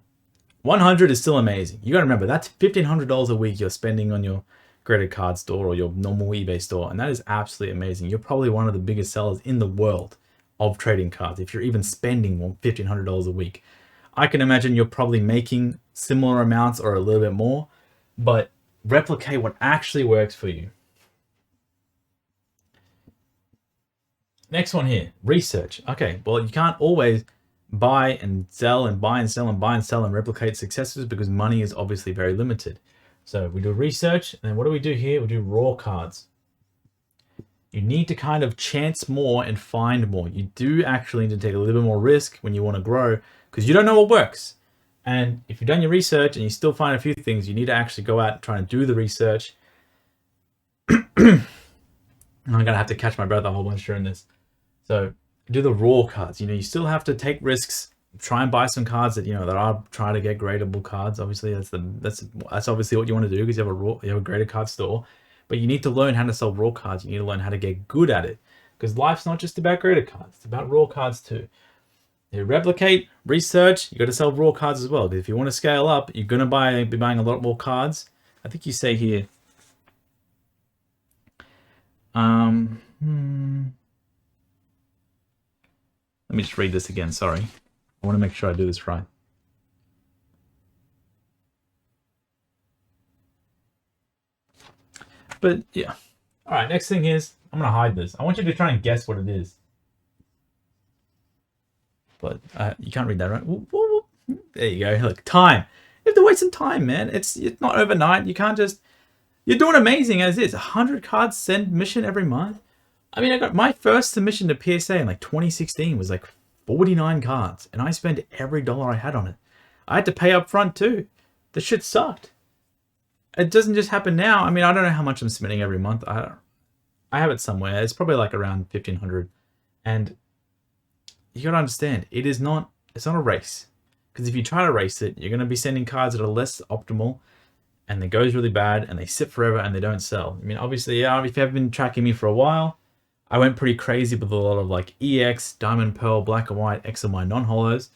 100 is still amazing. You got to remember, that's $1,500 a week you're spending on your credit card store or your normal eBay store, and that is absolutely amazing. You're probably one of the biggest sellers in the world of trading cards if you're even spending $1,500 a week. I can imagine you're probably making similar amounts or a little bit more, but replicate what actually works for you. Next one here, research. Okay, well, you can't always buy and sell and buy and sell and buy and sell and replicate successes because money is obviously very limited. So we do research, and then what do we do here? We do raw cards. You need to kind of chance more and find more. You do actually need to take a little bit more risk when you want to grow because you don't know what works. And if you've done your research and you still find a few things, you need to actually go out and try and do the research. I'm going to have to catch my breath a whole bunch during this. So do the raw cards. You know, you still have to take risks. Try and buy some cards that, you know, that are trying to get gradable cards. Obviously, that's obviously what you want to do because you have a graded card store. But you need to learn how to sell raw cards. You need to learn how to get good at it because life's not just about graded cards. It's about raw cards too. You replicate, research. You got to sell raw cards as well. Because if you want to scale up, you're gonna be buying a lot more cards. I think you say here. Let me just read this again. Sorry. I want to make sure I do this right. But yeah. All right, next thing is, I'm going to hide this. I want you to try and guess what it is. But you can't read that, right? Whoop, whoop, whoop. There you go. Look, time. You have to wait some time, man. It's not overnight. You can't just... You're doing amazing as is. 100 cards send mission every month. I mean, I got my first submission to PSA in like 2016 was like 49 cards. And I spent every dollar I had on it. I had to pay up front too. The shit sucked. It doesn't just happen now. I mean, I don't know how much I'm spending every month. I have it somewhere. It's probably like around 1,500. And you got to understand, it's not a race. Because if you try to race it, you're going to be sending cards that are less optimal. And it goes really bad. And they sit forever and they don't sell. I mean, obviously, yeah, if you've been tracking me for a while, I went pretty crazy with a lot of like EX, Diamond Pearl, Black and White, X and Y non-holos.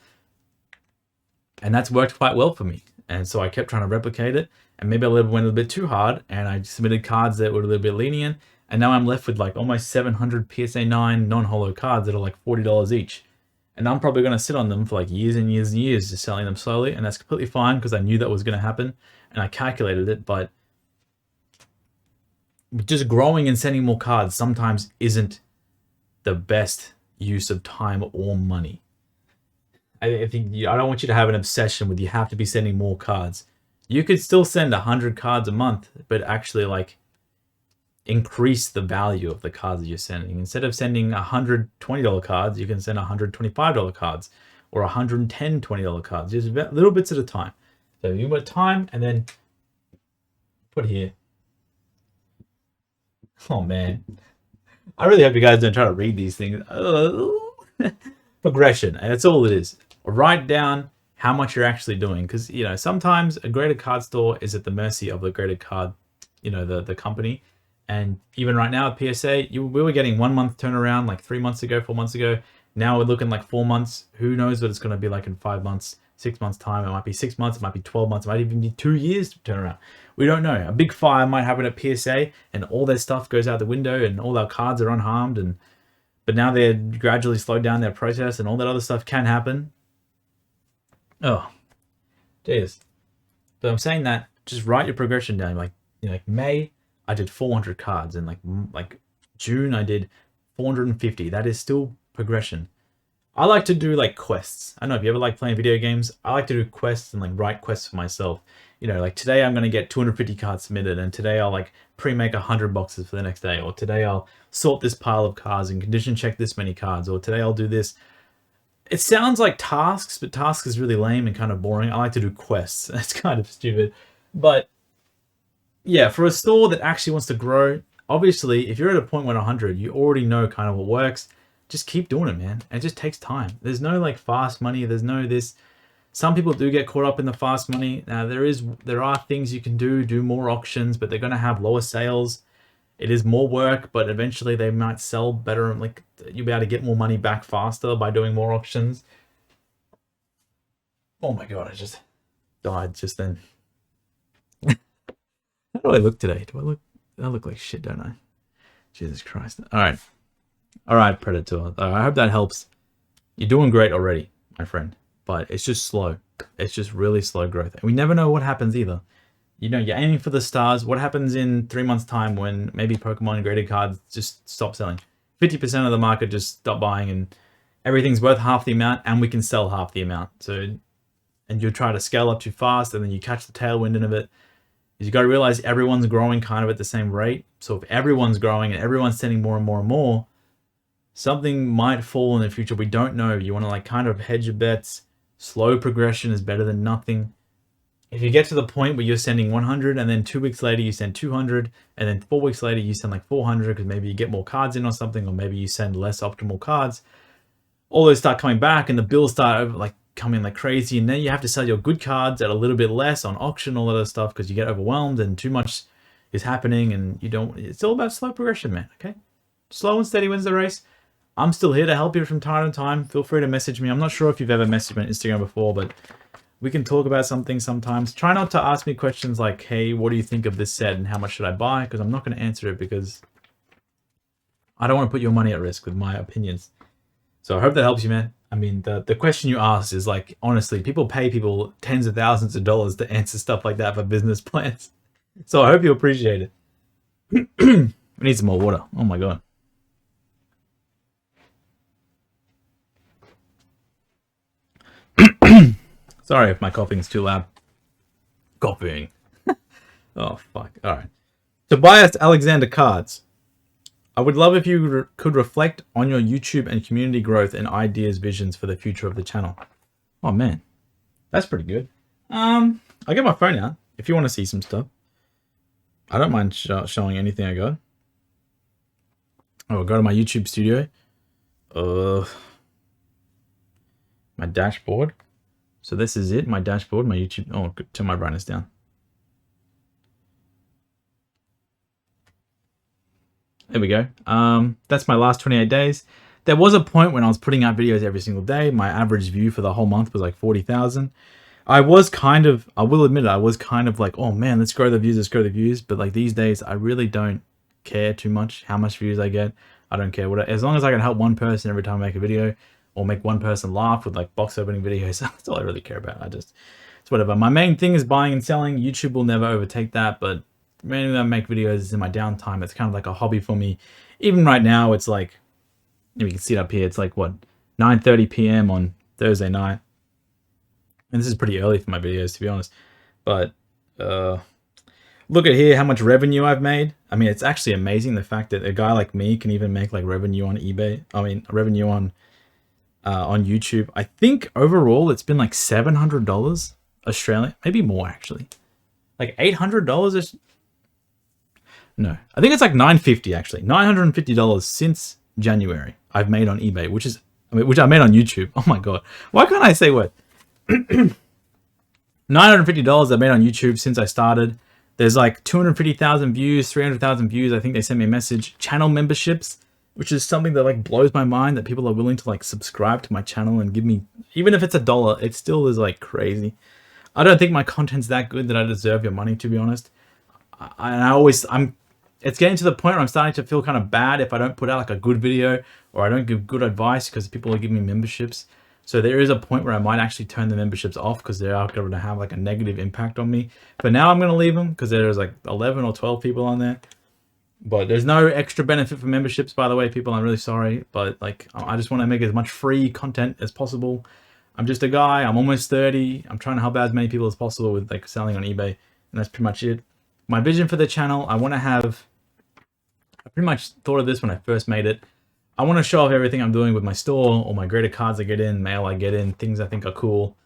And that's worked quite well for me. And so I kept trying to replicate it. And maybe I went a little bit too hard. And I submitted cards that were a little bit lenient. And now I'm left with like almost 700 PSA 9 non-holo cards that are like $40 each. And I'm probably going to sit on them for like years and years and years, just selling them slowly. And that's completely fine because I knew that was going to happen. And I calculated it. But just growing and sending more cards sometimes isn't the best use of time or money. I think I don't want you to have an obsession with you have to be sending more cards. You could still send 100 cards a month, but actually like increase the value of the cards that you're sending. Instead of sending 100 $20 cards, you can send 100 $25 cards or 110 $20 cards, just little bits at a time. So you want time and then put here. Oh man, I really hope you guys don't try to read these things. Progression, and that's all it is. Write down how much you're actually doing, because you know sometimes a graded card store is at the mercy of the graded card, you know, the company. And even right now at PSA, we were getting 1 month turnaround like 3 months ago, 4 months ago. Now we're looking like 4 months. Who knows what it's going to be like in 5 months, 6 months time. It might be 6 months, it might be 12 months, it might even be 2 years to turn around. We don't know. A big fire might happen at PSA and all their stuff goes out the window and all our cards are unharmed. But now they're gradually slowed down their process and all that other stuff can happen. Oh, jeez. So I'm saying that just write your progression down. Like, you know, like May, I did 400 cards, and like June, I did 450. That is still progression. I like to do like quests. I don't know if you ever like playing video games. I like to do quests and like write quests for myself. You know, like today I'm going to get 250 cards submitted, and today I'll like pre-make 100 boxes for the next day, or today I'll sort this pile of cards and condition check this many cards, or today I'll do this. It sounds like tasks, but tasks is really lame and kind of boring. I like to do quests. That's kind of stupid. But yeah, for a store that actually wants to grow, obviously, if you're at a point 100, you already know kind of what works. Just keep doing it, man. It just takes time. There's no like fast money. There's no this. Some people do get caught up in the fast money. Now there are things you can do more auctions, but they're going to have lower sales. It is more work, but eventually they might sell better. Like you'll be able to get more money back faster by doing more auctions. Oh my god, I just died just then. How do I look today? I look like shit, don't I? Jesus Christ. All right, Predator. I hope that helps. You're doing great already, my friend. But it's just slow. It's just really slow growth. And we never know what happens either. You know, you're aiming for the stars. What happens in 3 months' time when maybe Pokemon graded cards just stop selling? 50% of the market just stop buying and everything's worth half the amount and we can sell half the amount. So, and you try to scale up too fast and then you catch the tailwind of it. You got to realize everyone's growing kind of at the same rate. So if everyone's growing and everyone's sending more and more and more, something might fall in the future. We don't know. You want to like kind of hedge your bets. Slow progression is better than nothing. If you get to the point where you're sending 100 and then 2 weeks later you send 200 and then 4 weeks later you send like 400 because maybe you get more cards in or something, or maybe you send less optimal cards, all those start coming back and the bills start like coming like crazy, and then you have to sell your good cards at a little bit less on auction, all that other stuff, because you get overwhelmed and too much is happening and you don't. It's all about slow progression, man. Okay, slow and steady wins the race. I'm still here to help you from time to time. Feel free to message me. I'm not sure if you've ever messaged me on Instagram before, but we can talk about something sometimes. Try not to ask me questions like, hey, what do you think of this set and how much should I buy? Because I'm not going to answer it because I don't want to put your money at risk with my opinions. So I hope that helps you, man. I mean, the question you asked is like, honestly, people pay people tens of thousands of dollars to answer stuff like that for business plans. So I hope you appreciate it. We need some more water. Oh my god. Sorry if my coughing is too loud. Coughing. Oh, fuck. Alright. Tobias Alexander Cards. I would love if you could reflect on your YouTube and community growth and ideas, visions for the future of the channel. Oh, man. That's pretty good. I'll get my phone out if you want to see some stuff. I don't mind showing anything I got. Oh, I'll go to my YouTube studio. My dashboard. So this is it, my dashboard, my YouTube. Oh, turn my brightness down. There we go. That's my last 28 days. There was a point when I was putting out videos every single day. My average view for the whole month was like 40,000. I was kind of, I will admit it, I was kind of like, oh man, let's grow the views, let's grow the views. But like these days, I really don't care too much how much views I get. I don't care what, as long as I can help one person every time I make a video or make one person laugh with like box opening videos. That's all I really care about. It's whatever. My main thing is buying and selling. YouTube will never overtake that, but mainly I make videos in my downtime. It's kind of like a hobby for me. Even right now, it's like, you can see it up here. It's like what, 9:30 p.m. on Thursday night. And this is pretty early for my videos, to be honest. But look at here how much revenue I've made. I mean, it's actually amazing the fact that a guy like me can even make like revenue on eBay. I mean, revenue on YouTube. I think overall it's been like $700 Australian, maybe more actually. Like $800 is. No, I think it's like $950 actually. $950 since January I've made on eBay, which I made on YouTube. Oh my god, why can't I say what? $950 I made on YouTube since I started. There's like 250,000 views, 300,000 views. I think they sent me a message. Channel memberships, which is something that like blows my mind that people are willing to like subscribe to my channel and give me, even if it's $1, it still is like crazy. I don't think my content's that good that I deserve your money, to be honest. It's getting to the point where I'm starting to feel kind of bad if I don't put out like a good video or I don't give good advice because people are giving me memberships. So there is a point where I might actually turn the memberships off because they are going to have like a negative impact on me. But now I'm going to leave them because there's like 11 or 12 people on there. But there's no extra benefit for memberships, by the way, people. I'm really sorry. But like, I just want to make as much free content as possible. I'm just a guy. I'm almost 30. I'm trying to help out as many people as possible with like selling on eBay. And that's pretty much it. My vision for the channel, I pretty much thought of this when I first made it. I want to show off everything I'm doing with my store, all my graded cards I get in, mail I get in, things I think are cool.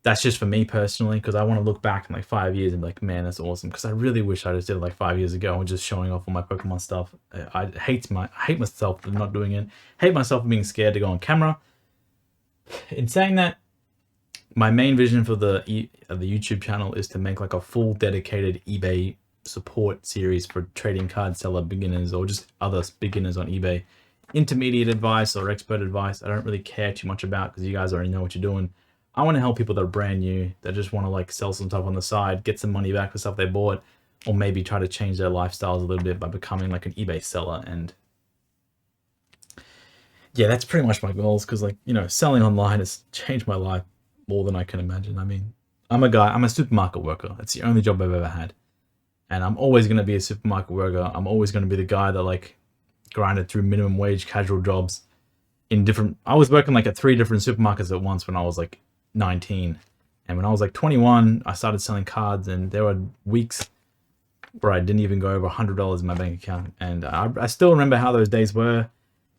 That's just for me personally, because I want to look back in like 5 years and be like, man, that's awesome. Because I really wish I just did it like 5 years ago and just showing off all my Pokemon stuff. I hate myself for not doing it. Hate myself for being scared to go on camera. In saying that, my main vision for the YouTube channel is to make like a full dedicated eBay support series for trading card seller beginners or just other beginners on eBay. Intermediate advice or expert advice, I don't really care too much about because you guys already know what you're doing. I want to help people that are brand new, that just want to like sell some stuff on the side, get some money back for stuff they bought, or maybe try to change their lifestyles a little bit by becoming like an eBay seller. And yeah, that's pretty much my goals because like, you know, selling online has changed my life more than I can imagine. I mean, I'm a supermarket worker. It's the only job I've ever had. And I'm always going to be a supermarket worker. I'm always going to be the guy that like grinded through minimum wage casual jobs in different, I was working like at 3 different supermarkets at once when I was like 19. And when I was like 21, I started selling cards and there were weeks where I didn't even go over $100 in my bank account. And I still remember how those days were.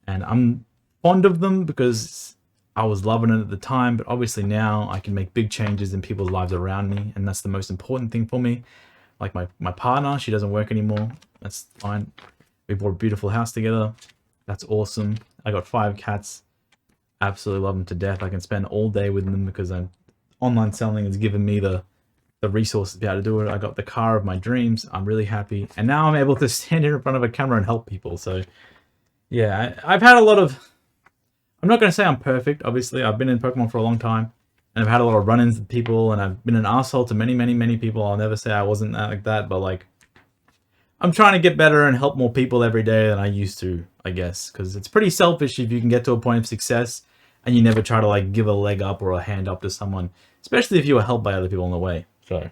And I'm fond of them because I was loving it at the time. But obviously now I can make big changes in people's lives around me. And that's the most important thing for me. Like my partner, she doesn't work anymore. That's fine. We bought a beautiful house together. That's awesome. I got 5 cats. Absolutely love them to death. I can spend all day with them because online selling has given me the resources to be able to do it. I got the car of my dreams. I'm really happy. And now I'm able to stand here in front of a camera and help people. So yeah, I've had a lot of, I'm not going to say I'm perfect. Obviously, I've been in Pokemon for a long time. And I've had a lot of run-ins with people. And I've been an arsehole to many, many, many people. I'll never say I wasn't like that. But like, I'm trying to get better and help more people every day than I used to, I guess. Because it's pretty selfish if you can get to a point of success and you never try to like give a leg up or a hand up to someone, especially if you were helped by other people on the way. So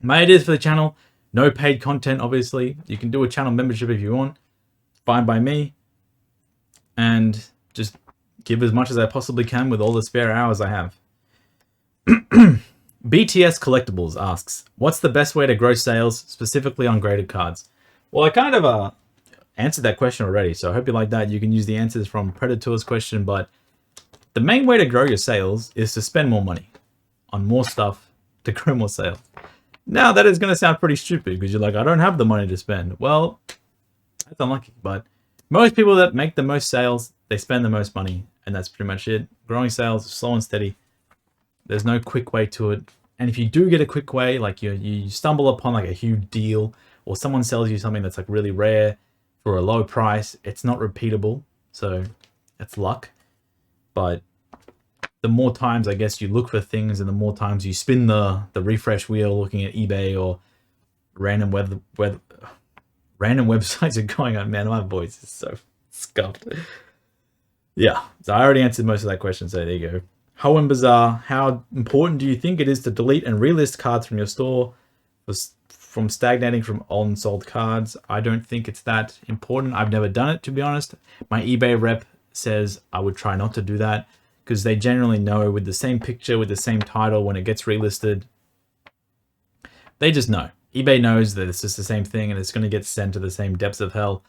my ideas for the channel, no paid content, obviously. You can do a channel membership if you want, fine by me, and just give as much as I possibly can with all the spare hours I have. BTS Collectibles asks, what's the best way to grow sales, specifically on graded cards? Well, I kind of answered that question already, so I hope you like that. You can use the answers from Predator's question, but the main way to grow your sales is to spend more money on more stuff to grow more sales. Now, that is going to sound pretty stupid because you're like, I don't have the money to spend. Well, that's unlucky, but most people that make the most sales, they spend the most money, and that's pretty much it. Growing sales is slow and steady. There's no quick way to it. And if you do get a quick way, like you stumble upon like a huge deal, or someone sells you something that's like really rare for a low price, it's not repeatable. So it's luck. But the more times, I guess, you look for things, and the more times you spin the refresh wheel looking at eBay or random random websites are going on. Man, my voice is so scuffed. Yeah, so I already answered most of that question, so there you go. Hoenn Bazaar, how important do you think it is to delete and relist cards from your store from stagnating from unsold cards? I don't think it's that important. I've never done it, to be honest. My eBay rep says I would try not to do that because they generally know with the same picture, with the same title, when it gets relisted, they just know. eBay knows that it's just the same thing and it's going to get sent to the same depths of hell.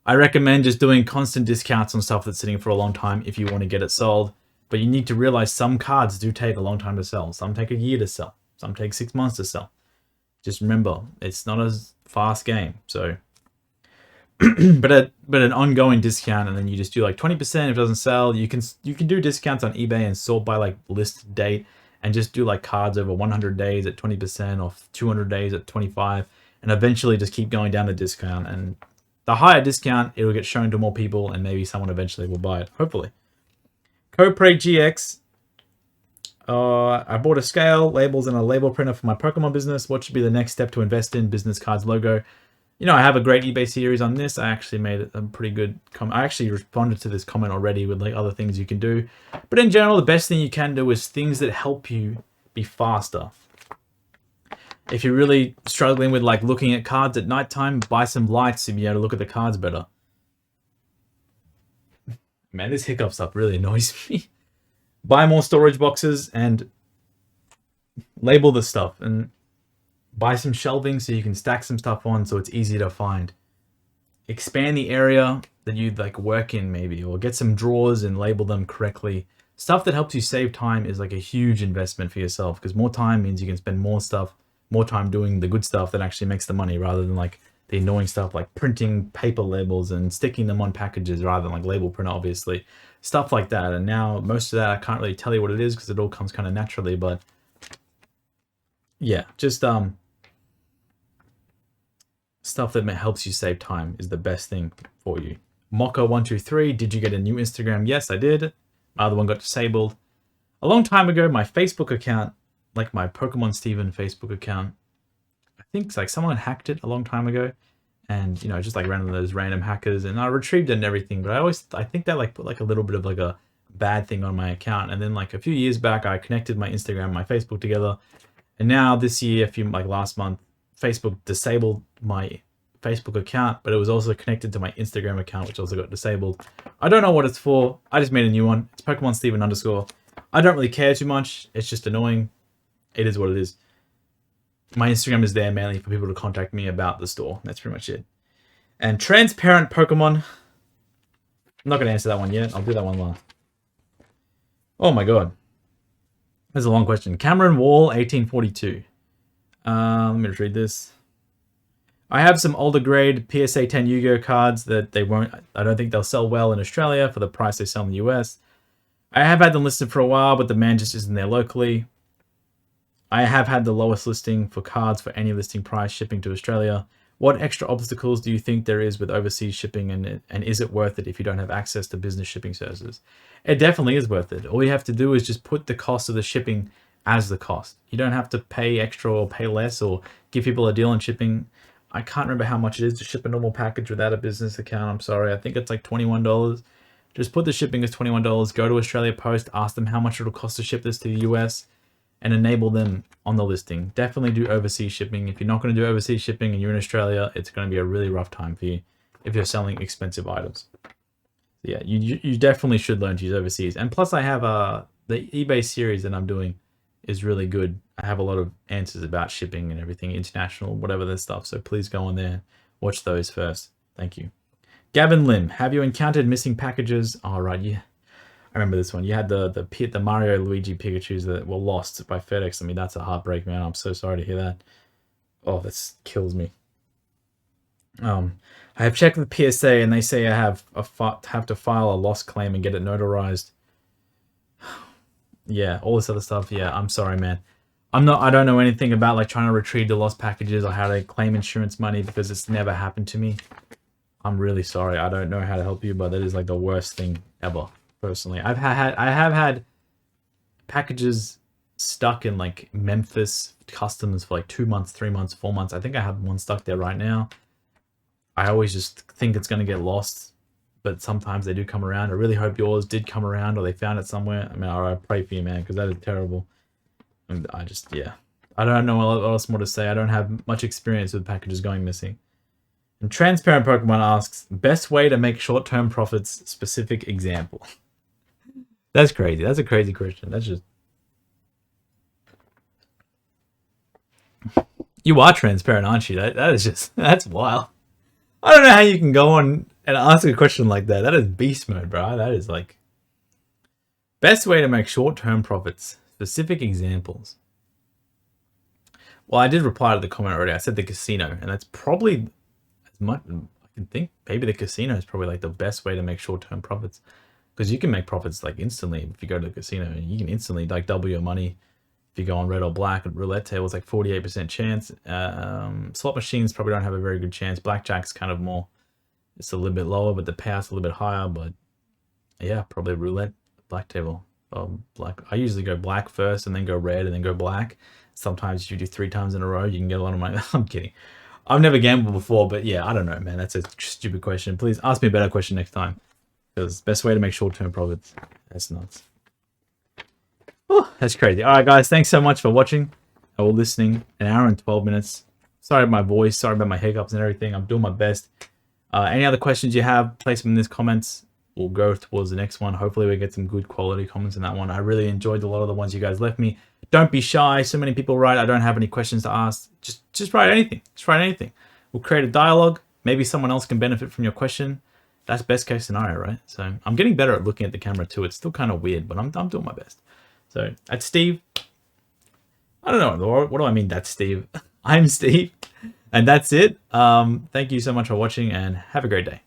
I recommend just doing constant discounts on stuff that's sitting for a long time if you want to get it sold. But you need to realize some cards do take a long time to sell. Some take a year to sell. Some take 6 months to sell. Just remember, it's not a fast game. So, but an ongoing discount, and then you just do like 20% if it doesn't sell. You can do discounts on eBay and sort by like list date, and just do like cards over 100 days at 20% or 200 days at 25, and eventually just keep going down the discount. And the higher discount, it will get shown to more people, and maybe someone eventually will buy it. Hopefully. Copray GX. I bought a scale, labels, and a label printer for my Pokemon business. What should be the next step to invest in? Business cards logo. You know, I have a great eBay series on this. I actually made a pretty good comment. I actually responded to this comment already with like other things you can do. But in general, the best thing you can do is things that help you be faster. If you're really struggling with like looking at cards at nighttime, buy some lights to be able to look at the cards better. Man, this hiccup stuff really annoys me. Buy more storage boxes and label the stuff, and buy some shelving so you can stack some stuff on so it's easy to find. Expand the area that you like work in maybe, or get some drawers and label them correctly. Stuff that helps you save time is like a huge investment for yourself, because more time means you can spend more time doing the good stuff that actually makes the money, rather than like the annoying stuff like printing paper labels and sticking them on packages rather than like label printer, obviously. Stuff like that. And now most of that, I can't really tell you what it is because it all comes kind of naturally, but yeah, just stuff that helps you save time is the best thing for you. Mocko123, did you get a new Instagram? Yes, I did. My other one got disabled. A long time ago, my Facebook account, like my Pokemon Steven Facebook account, I think it's like someone hacked it a long time ago, and you know, just like those random hackers, and I retrieved it and everything, but I think that like put like a little bit of like a bad thing on my account. And then like a few years back, I connected my Instagram and my Facebook together, and now this year, last month, Facebook disabled my Facebook account, but it was also connected to my Instagram account, which also got disabled. I don't know what it's for. I just made a new one. It's Pokemon Steven _. I don't really care too much. It's just annoying. It is what it is. My Instagram is there mainly for people to contact me about the store. That's pretty much it. And Transparent Pokemon. I'm not going to answer that one yet. I'll do that one last. Oh my god. That's a long question. Cameron Wall, 1842. Let me just read this. I have some older grade PSA 10 Yu-Gi-Oh cards that I don't think they'll sell well in Australia for the price they sell in the US. I have had them listed for a while, but the man just isn't there locally. I have had the lowest listing for cards for any listing price shipping to Australia. What extra obstacles do you think there is with overseas shipping, and is it worth it if you don't have access to business shipping services? It definitely is worth it. All you have to do is just put the cost of the shipping as the cost. You don't have to pay extra or pay less or give people a deal on shipping. I can't remember how much it is to ship a normal package without a business account. I'm sorry. I think it's like $21. Just put the shipping as $21, go to Australia Post, ask them how much it'll cost to ship this to the US, and enable them on the listing. Definitely do overseas shipping. If you're not going to do overseas shipping and you're in Australia, it's going to be a really rough time for you if you're selling expensive items. So yeah, you definitely should learn to use overseas. And plus I have the eBay series that I'm doing is really good. I have a lot of answers about shipping and everything, international, whatever the stuff. So please go on there, watch those first. Thank you. Gavin Lim, have you encountered missing packages? All right, yeah. I remember this one. You had the Mario Luigi Pikachus that were lost by FedEx. I mean, that's a heartbreak, man. I'm so sorry to hear that. Oh, this kills me. I have checked with PSA and they say I have to file a loss claim and get it notarized. Yeah, all this other stuff. Yeah, I'm sorry, man. I don't know anything about like trying to retrieve the lost packages or how to claim insurance money because it's never happened to me. I'm really sorry. I don't know how to help you, but that is like the worst thing ever. Personally, I have had packages stuck in like Memphis customs for like 2 months, 3 months, 4 months. I think I have one stuck there right now. I always just think it's going to get lost, but sometimes they do come around. I really hope yours did come around or they found it somewhere. I mean, I pray for you, man, because that is terrible. And yeah, I don't know what else more to say. I don't have much experience with packages going missing. And Transparent Pokemon asks, best way to make short-term profits, specific example. That's crazy. That's a crazy question. That's just... You are transparent, aren't you? That is just... That's wild. I don't know how you can go on and ask a question like that. That is beast mode, bro. That is like... Best way to make short-term profits. Specific examples. Well, I did reply to the comment already. I said the casino. And that's probably... as much I can think. Maybe the casino is probably like the best way to make short-term profits. Because you can make profits like instantly if you go to the casino. You can instantly like double your money if you go on red or black. Roulette table is like 48% chance. Slot machines probably don't have a very good chance. Blackjack's kind of more, it's a little bit lower, but the payout's a little bit higher. But yeah, probably roulette, black table. Black. I usually go black first and then go red and then go black. Sometimes if you do 3 times in a row, you can get a lot of money. I'm kidding. I've never gambled before, but yeah, I don't know, man. That's a stupid question. Please ask me a better question next time. Because best way to make short-term profits. That's nuts. Oh, that's crazy. All right, guys. Thanks so much for watching or listening. 1 hour and 12 minutes. Sorry about my voice. Sorry about my hiccups and everything. I'm doing my best. Any other questions you have, place them in the comments. We'll go towards the next one. Hopefully we get some good quality comments in that one. I really enjoyed a lot of the ones you guys left me. Don't be shy. So many people write, I don't have any questions to ask. Just write anything. Just write anything. We'll create a dialogue. Maybe someone else can benefit from your question. That's best case scenario, right? So I'm getting better at looking at the camera too. It's still kind of weird, but I'm doing my best. So that's Steve. I don't know. What do I mean? That's Steve. I'm Steve. And that's it. Thank you so much for watching and have a great day.